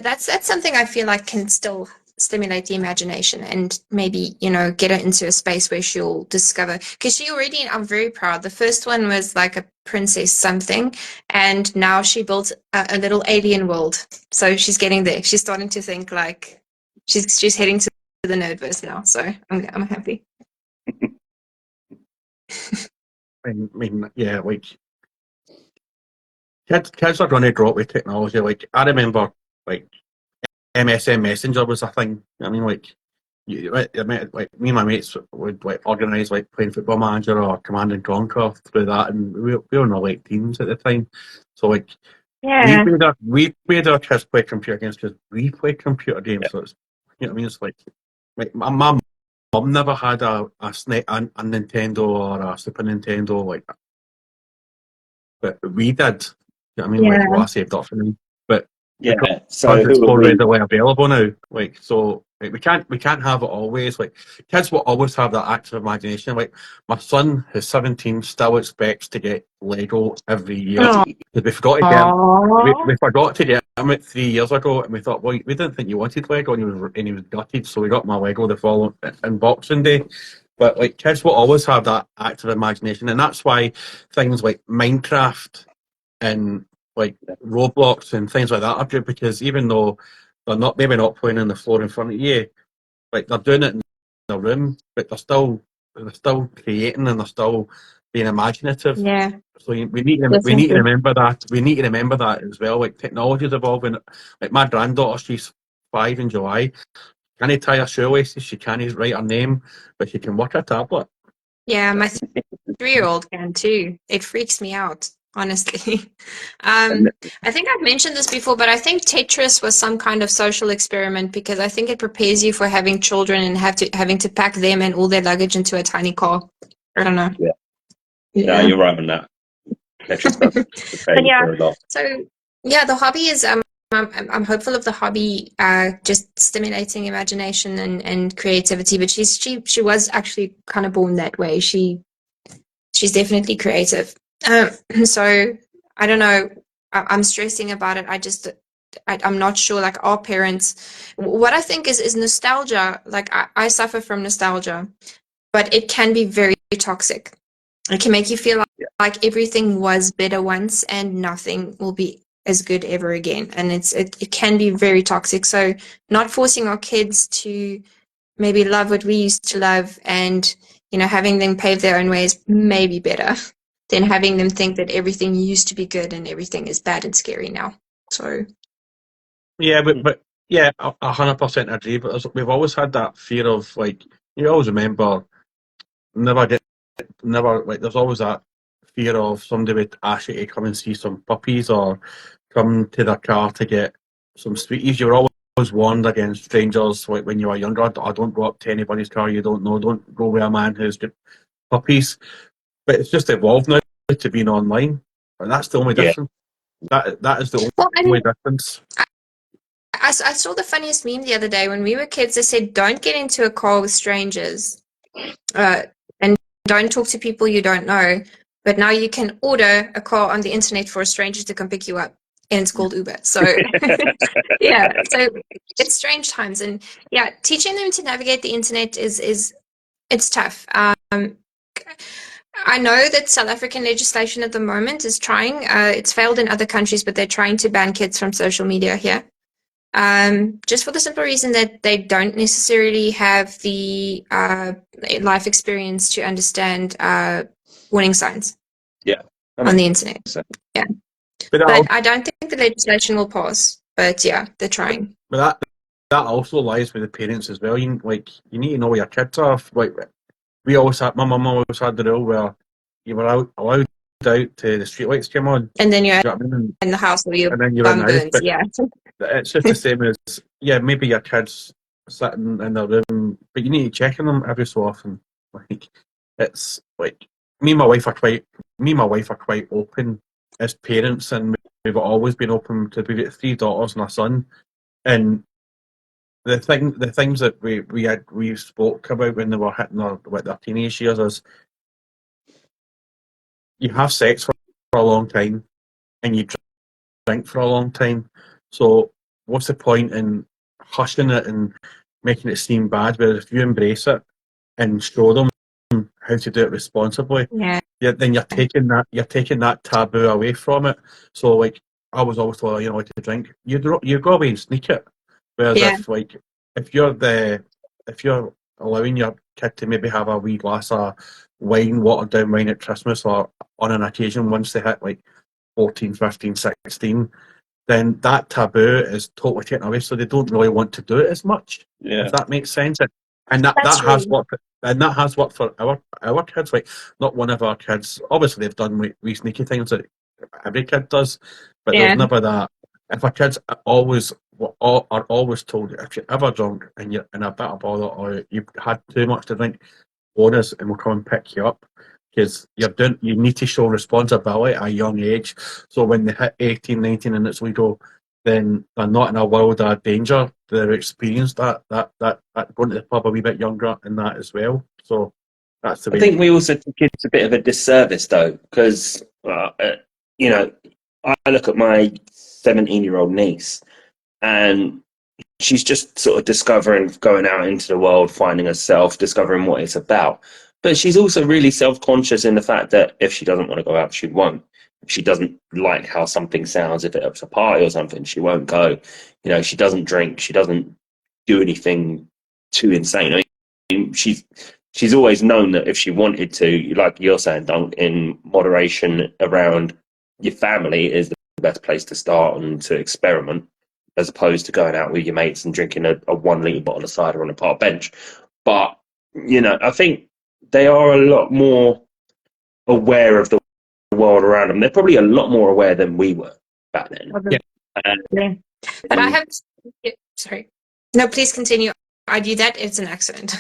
that's something I feel like can still stimulate the imagination and maybe get her into a space where she'll discover, because she already, I'm very proud, the first one was like a princess something, and now she built a little alien world. So she's getting there. She's starting to think like she's heading to the nerdverse now. So I'm happy. I mean, yeah, like kids are going to grow up with technology. Like I remember, like MSN Messenger was a thing. I mean, like like me and my mates would like organise like playing Football Manager or Command and Conquer through that, and we were in our late teens at the time. So like Yeah. we made our kids play computer games because we play computer games. yeah, So it's you know what I mean. It's like my mum never had a Nintendo or a Super Nintendo like, but we did. You know what I mean? Like, Yeah. well, I saved up for me, but because yeah. So it's who are more we? readily available now. Like, so like, we can't have it always. Like, kids will always have that active imagination. Like, my son, who's 17, still expects to get Lego every year. Oh. 'Cause we forgot to get him. We forgot to get him at 3 years ago, and we thought, well, we didn't think you wanted Lego, and he was gutted, so we got my Lego the following in Boxing Day. But like kids will always have that active imagination, and that's why things like Minecraft and like Roblox and things like that are good because even though they're not maybe not playing on the floor in front of you, like they're doing it in the room, but they're still creating and they're still being imaginative. Yeah. So we need to Definitely. remember that. We need to remember that as well. Like technology is evolving. Like my granddaughter, she's 5 in July. Can he tie her shoelaces? She can't write her name, but she can work a tablet. Yeah, my 3-year-old can too. It freaks me out, honestly. And I think I've mentioned this before, but I think Tetris was some kind of social experiment because I think it prepares you for having children and having to pack them and all their luggage into a tiny car. I don't know. yeah, no, Yeah. you're right on that. Tetris does prepare But you yeah, for a lot. so yeah, the hobby is I'm hopeful of the hobby just stimulating imagination and creativity. But she was actually kind of born that way. She's definitely creative. So I don't know. I'm stressing about it. I'm not sure. Like our parents, what I think is nostalgia. Like I suffer from nostalgia, but it can be very toxic. It can make you feel like everything was better once and nothing will be as good ever again. And it can be very toxic. So not forcing our kids to maybe love what we used to love and having them pave their own ways may be better than having them think that everything used to be good and everything is bad and scary now. So Yeah, but yeah, 100% agree. But we've always had that fear of like you always remember never get never like there's always that fear of somebody would ask you to come and see some puppies or come to their car to get some sweeties. You were always warned against strangers like when you were younger. I don't go up to anybody's car you don't know. Don't go with a man who's got puppies. But it's just evolved now to being online. And that's the only Yeah. difference. That is the Well, only difference. I saw the funniest meme the other day. When we were kids, they said, don't get into a car with strangers, and don't talk to people you don't know. But now you can order a car on the internet for a stranger to come pick you up, and it's called Uber. So, yeah, so it's strange times. And yeah, teaching them to navigate the internet is it's tough. I know that South African legislation at the moment is trying, it's failed in other countries, but they're trying to ban kids from social media here. Just for the simple reason that they don't necessarily have the life experience to understand warning signs Yeah. on the internet. Yeah. But I don't think the legislation will pass. But yeah, they're trying. But that also lies with the parents as well. You need to know where your kids are. Like my mum always had the rule where you were allowed out to the streetlights came on. And then you're Do you know what I mean? in the house where your And then you're in bum the house. burns. But Yeah. it's just the same as maybe your kids sitting in their room, but you need to check on them every so often. Like it's like me and my wife are quite open as parents, and we've always been open to. We've got 3 daughters and a son, and the things that we spoke about when they were hitting their teenage years is you have sex for a long time and you drink for a long time. So what's the point in hushing it and making it seem bad? Whereas if you embrace it and show them how to do it responsibly, Yeah. then you're taking that taboo away from it. So like I was always told, like to drink, you go away and sneak it. Whereas Yeah. if you're allowing your kid to maybe have a wee glass of wine, watered down wine at Christmas or on an occasion once they hit like 14, 15, 16, then that taboo is totally taken away. So they don't really want to do it as much. Yeah. If that makes sense. And that has worked. And that has worked for our kids. Like not one of our kids. Obviously, they've done wee sneaky things that every kid does, but there's never that. If our kids are always told, if you're ever drunk and you're in a bit of bother or you've had too much to drink, phone us and we'll come and pick you up. Because you need to show responsibility at a young age. So when they hit 18, 19 and it's legal, then they're not in a world of danger. They've experienced that going to the pub a wee bit younger and that as well. So that's the way. I think we also do kids a bit of a disservice though, because I look at my 17-year-old niece, and she's just sort of discovering, going out into the world, finding herself, discovering what it's about. But she's also really self-conscious in the fact that if she doesn't want to go out, she won't. If she doesn't like how something sounds, if it's a party or something, she won't go. She doesn't drink. She doesn't do anything too insane. I mean, she's always known that if she wanted to, like you're saying, Dunk, in moderation around your family is the best place to start and to experiment, as opposed to going out with your mates and drinking a 1 litre bottle of cider on a park bench. But, I think they are a lot more aware of the world around them. They're probably a lot more aware than we were back then. Yeah. But I have... Sorry. No, please continue. I do that. It's an accident.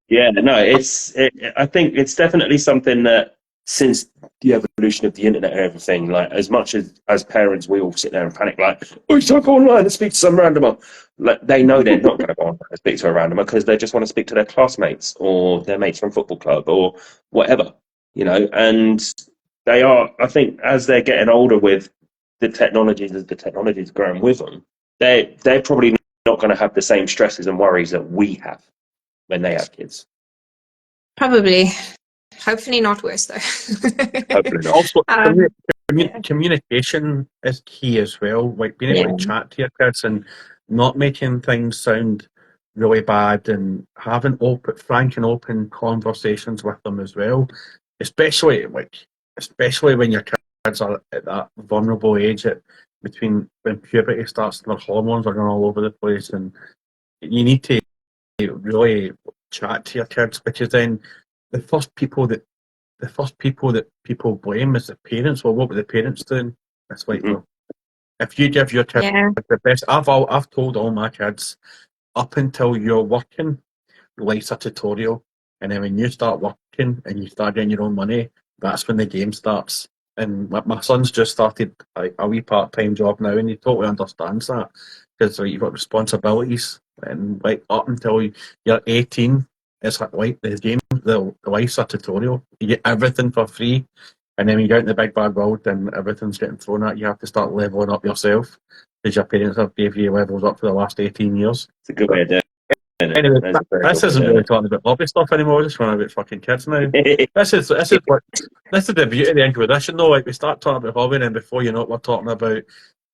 Yeah, no, I think it's definitely something that since the evolution of the internet and everything, like as much as parents, we all sit there and panic, like, oh, you can't go online and speak to some randomer. Like they know they're not going to go online and speak to a randomer because they just want to speak to their classmates or their mates from football club or whatever, and they are, I think, as they're getting older with the technologies, as the technologies growing with them, they're probably not going to have the same stresses and worries that we have when they have kids. Probably. Hopefully not worse, though. Hopefully not. Also, communication is key as well. Like being able to chat to your kids and not making things sound really bad and having frank and open conversations with them as well. Especially when your kids are at that vulnerable age between when puberty starts and their hormones are going all over the place, and you need to really chat to your kids, because then the first people that people blame is the parents. Well, what were the parents doing? It's like, well, if you give your kids the best, I've told all my kids, up until you're working, life's a tutorial, and then when you start working and you start getting your own money, that's when the game starts. and my son's just started like a wee part-time job now, and he totally understands that because like, you've got responsibilities, and like up until you're 18, it's like the game, the life's a tutorial. You get everything for free, and then when you get out in the big bad world and everything's getting thrown at you, you have to start leveling up yourself because your parents have gave you levels up for the last 18 years. It's a good way of doing it. Anyway, That's a very this good way of isn't doing really talking about hobby stuff anymore. We're just talking about fucking kids now. it. This is the beauty of the Inquisition, though. Like we start talking about hobby, and then before you know it, we're talking about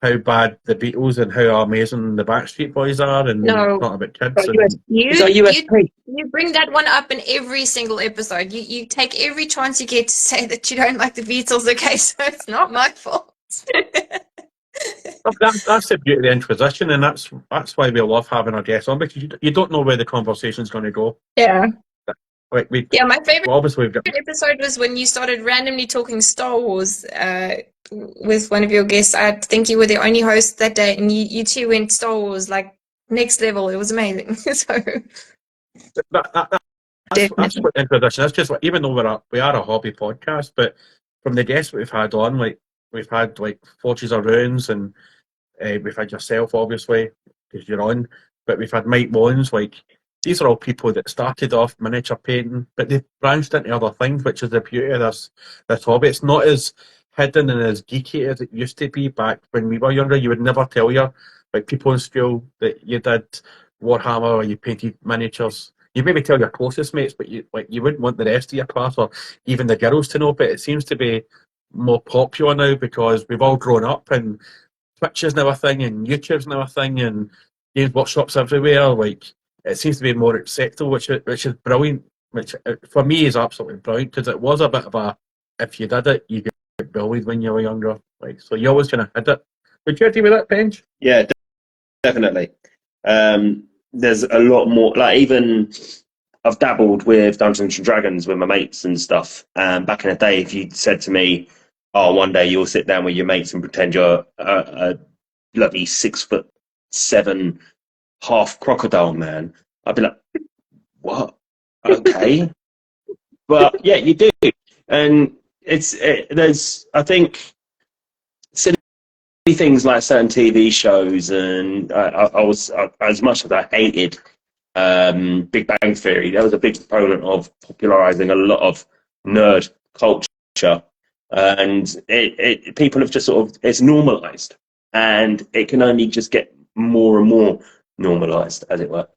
how bad the Beatles and how amazing the Backstreet Boys are, and No. talking about kids. But And It's our USP. You bring that one up in every single episode. You take every chance you get to say that you don't like the Beatles. Okay, so it's not my fault. that's the beauty of the Inquisition, and that's why we love having our guests on, because you don't know where the conversation's going to go. Yeah. Like Yeah, my favorite obviously we've got episode was when you started randomly talking Star Wars with one of your guests. I think you were the only host that day, and you two went Star Wars like next level. It was amazing. So that's what Inquisition is. Just like, even though we are a hobby podcast, but from the guests we've had on, like we've had like Forges of Ruins, and we've had yourself obviously because you're on, but we've had Mike Mons. Like these are all people that started off miniature painting, but they've branched into other things, which is the beauty of this hobby. It's not as hidden and as geeky as it used to be back when we were younger. You would never tell your like people in school that you did Warhammer or you painted miniatures. You maybe tell your closest mates, but you wouldn't want the rest of your class or even the girls to know. But it seems to be more popular now because we've all grown up, and Twitch is now a thing, and YouTube's now a thing, and games workshops everywhere. Like it seems to be more acceptable, which is brilliant. Which for me is absolutely brilliant because it was a bit of a if you did it, you get bullied when you were younger. Like so, you always kind of hid it. Would you agree with that, Benj? Yeah, definitely. There's a lot more. Like even I've dabbled with Dungeons and Dragons with my mates and stuff. Back in the day, if you said to me, "Oh, one day you'll sit down with your mates and pretend you're a bloody 6'7" half crocodile man," I'd be like, "What? Okay." But yeah, you do, and there's I think silly things like certain TV shows, and I was as much as I hated Big Bang Theory, that was a big proponent of popularizing a lot of nerd culture, and people have just sort of it's normalized, and it can only just get more and more normalized, as it were.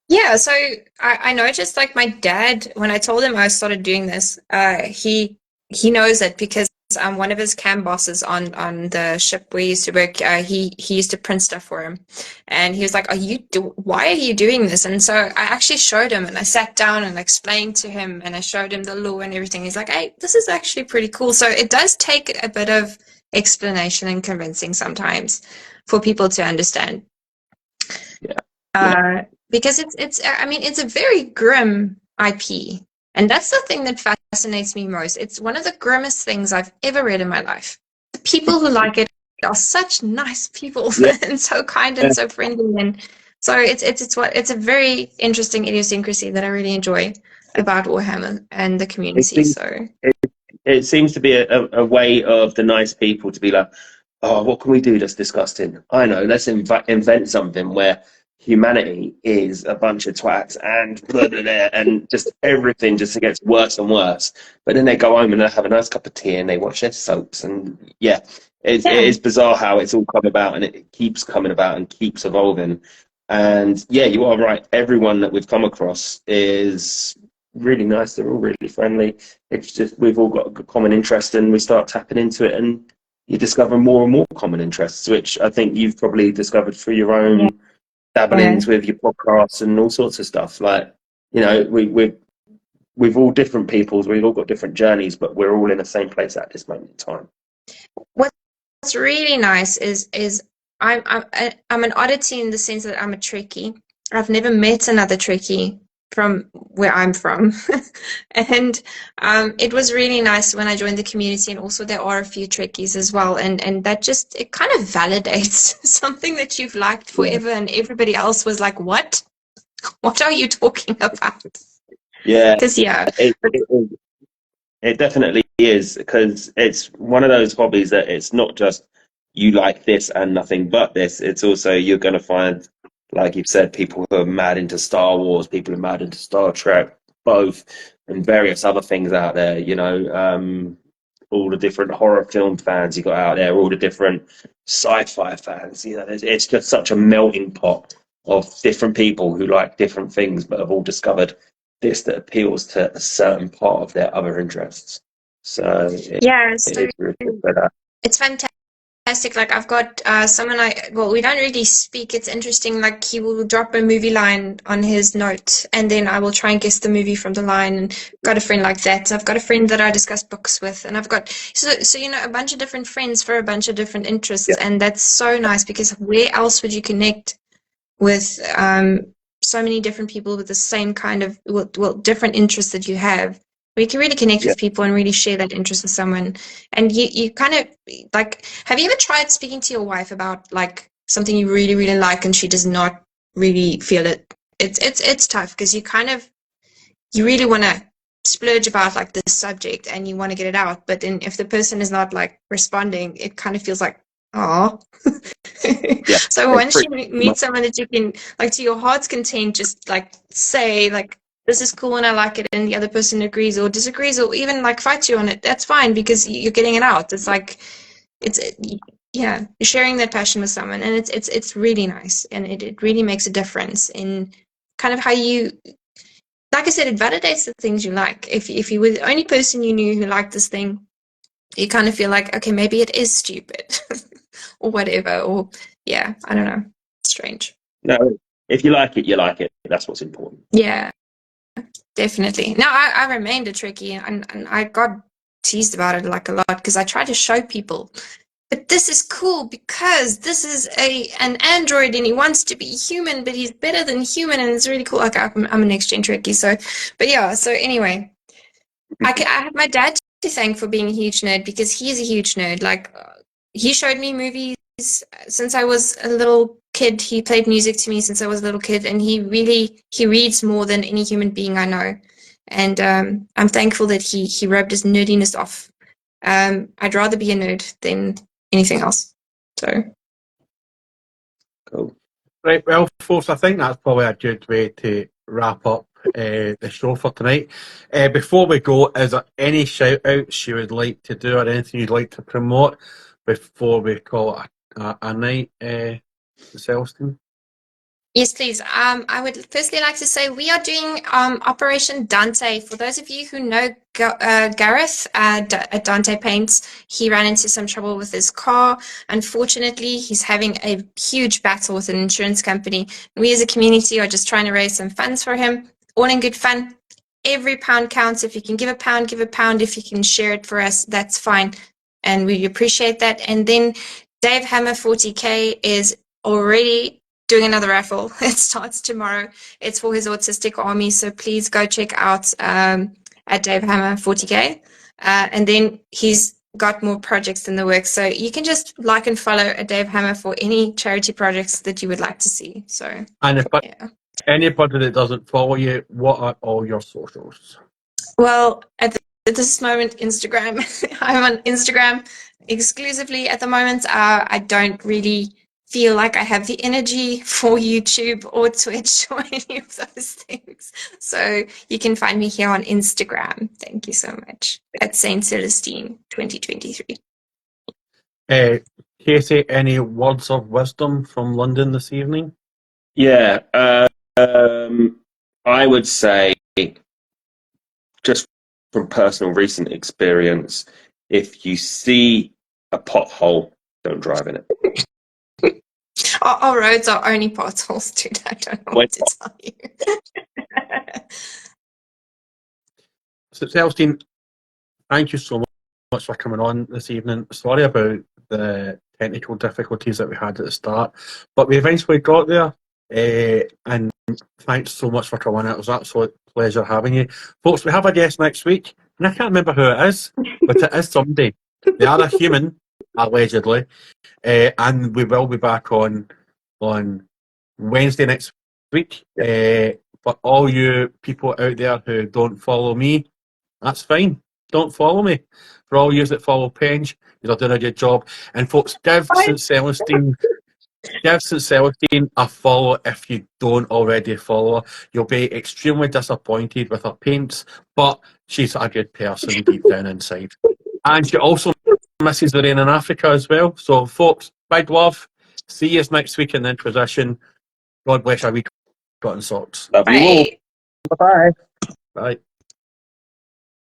yeah, so I noticed like my dad when I told him I started doing this, he knows it because one of his cam bosses on the ship we used to work, he used to print stuff for him, and he was like, why are you doing this? And so I actually showed him, and I sat down and explained to him, and I showed him the lore and everything. He's like, hey, this is actually pretty cool. So it does take a bit of explanation and convincing sometimes for people to understand. Yeah. Because it's I mean it's a very grim IP. And that's the thing that fascinates me most. It's one of the grimmest things I've ever read in my life. The people who like it are such nice people and so kind and so friendly, and so it's a very interesting idiosyncrasy that I really enjoy about Warhammer and the community. It seems to be a way of the nice people to be like, oh, what can we do that's disgusting? I know, let's invent something where humanity is a bunch of twats and blah, blah, blah, and just everything just gets worse and worse. But then they go home and they have a nice cup of tea and they watch their soaps, and it is bizarre how it's all come about, and it keeps coming about and keeps evolving. And yeah, you are right. Everyone that we've come across is really nice. They're all really friendly. It's just we've all got a common interest, and we start tapping into it, and you discover more and more common interests, which I think you've probably discovered through your own dabblings with your podcasts and all sorts of stuff. Like, you know, we've all different peoples, we've all got different journeys, but we're all in the same place at this moment in time. What's really nice is I'm an oddity in the sense that I'm a Trekkie. I've never met another Trekkie from where I'm from. And it was really nice when I joined the community, and also there are a few Trekkies as well, and that just it kind of validates something that you've liked forever, and everybody else was like, what are you talking about? Yeah, because It definitely is, because it's one of those hobbies that it's not just you like this and nothing but this. It's also you're going to find, like you've said, people who are mad into Star Wars, people who are mad into Star Trek, both, and various other things out there. All the different horror film fans you got out there, all the different sci-fi fans. It's just such a melting pot of different people who like different things, but have all discovered this that appeals to a certain part of their other interests. So Yeah, it so is really good for that. it's fantastic. Like I've got someone well, we don't really speak. It's interesting. Like he will drop a movie line on his note, and then I will try and guess the movie from the line. And got a friend like that. So I've got a friend that I discuss books with, and I've got so a bunch of different friends for a bunch of different interests, Yeah. and that's so nice because where else would you connect with so many different people with the same kind of different interests that you have, where you can really connect Yeah. with people and really share that interest with someone. And you kind of like, have you ever tried speaking to your wife about like something you really really like and she does not really feel it? It's tough because you really want to splurge about like this subject and you want to get it out, but then if the person is not like responding, it kind of feels like, oh. Yeah. So It's once pretty you meet someone that you can, like, to your heart's content, just like say like, this is cool and I like it, and the other person agrees or disagrees or even like fights you on it, that's fine because you're getting it out. It's like it's yeah, you're sharing that passion with someone, and it's really nice, and it really makes a difference in kind of how you, like I said, it validates the things you like. If you were the only person you knew who liked this thing, you kind of feel like, okay, maybe it is stupid or whatever, or yeah, I don't know, strange. No, if you like it, you like it. That's what's important. Yeah, definitely. No, I remained a Trekkie, and I got teased about it like a lot because I try to show people, but this is cool because this is an android and he wants to be human, but he's better than human, and it's really cool. Like I'm a next gen Trekkie, so, but yeah. So anyway, I have my dad to thank for being a huge nerd because he's a huge nerd. Like he showed me movies since I was a little kid. He played music to me since I was a little kid, and he reads more than any human being I know. And I'm thankful that he rubbed his nerdiness off. I'd rather be a nerd than anything else. So Cool. Right, well, folks, I think that's probably a good way to wrap up the show for tonight. Before we go, is there any shout outs you would like to do or anything you'd like to promote before we call it a night, Celestine? yes, please. I would firstly like to say we are doing Operation Dante. For those of you who know Gareth at Dante Paints, he ran into some trouble with his car. Unfortunately, he's having a huge battle with an insurance company. We as a community are just trying to raise some funds for him, all in good fun. Every pound counts. If you can give a pound, give a pound. If you can share it for us, that's fine. And we appreciate that. And then Dave Hammer 40K is already doing another raffle. It starts tomorrow. It's for his autistic army, so please go check out at Dave Hammer 40K. And then he's got more projects in the works, so you can just like and follow at Dave Hammer for any charity projects that you would like to see. So, And if yeah. anybody that doesn't follow you, what are all your socials? Well, at this moment, Instagram. I'm on Instagram exclusively at the moment. I don't really feel like I have the energy for YouTube or Twitch or any of those things. So you can find me here on Instagram. Thank you so much. At Saint Celestine 2023. Casey, any words of wisdom from London this evening? Yeah. I would say, just from personal recent experience, if you see a pothole, don't drive in it. Our roads are only potholes, dude. I don't know what to tell you. So, Celestine, thank you so much for coming on this evening. Sorry about the technical difficulties that we had at the start, but we eventually got there. And thanks so much for coming. It was an absolute pleasure having you. Folks, we have a guest next week, and I can't remember who it is, but it is somebody. They are a human, allegedly. And we will be back on Wednesday next week. For all you people out there who don't follow me, that's fine. don't follow me. For all you that follow Penge, you're doing a good job. And folks, give St. Celestine, a follow if you don't already follow her. You'll be extremely disappointed with her paints, but she's a good person deep down inside. And she also misses the rain in Africa as well. So, folks, big love. See you next week in the Inquisition. God bless our wee cotton socks. Love you all. Bye. Bye-bye. Bye.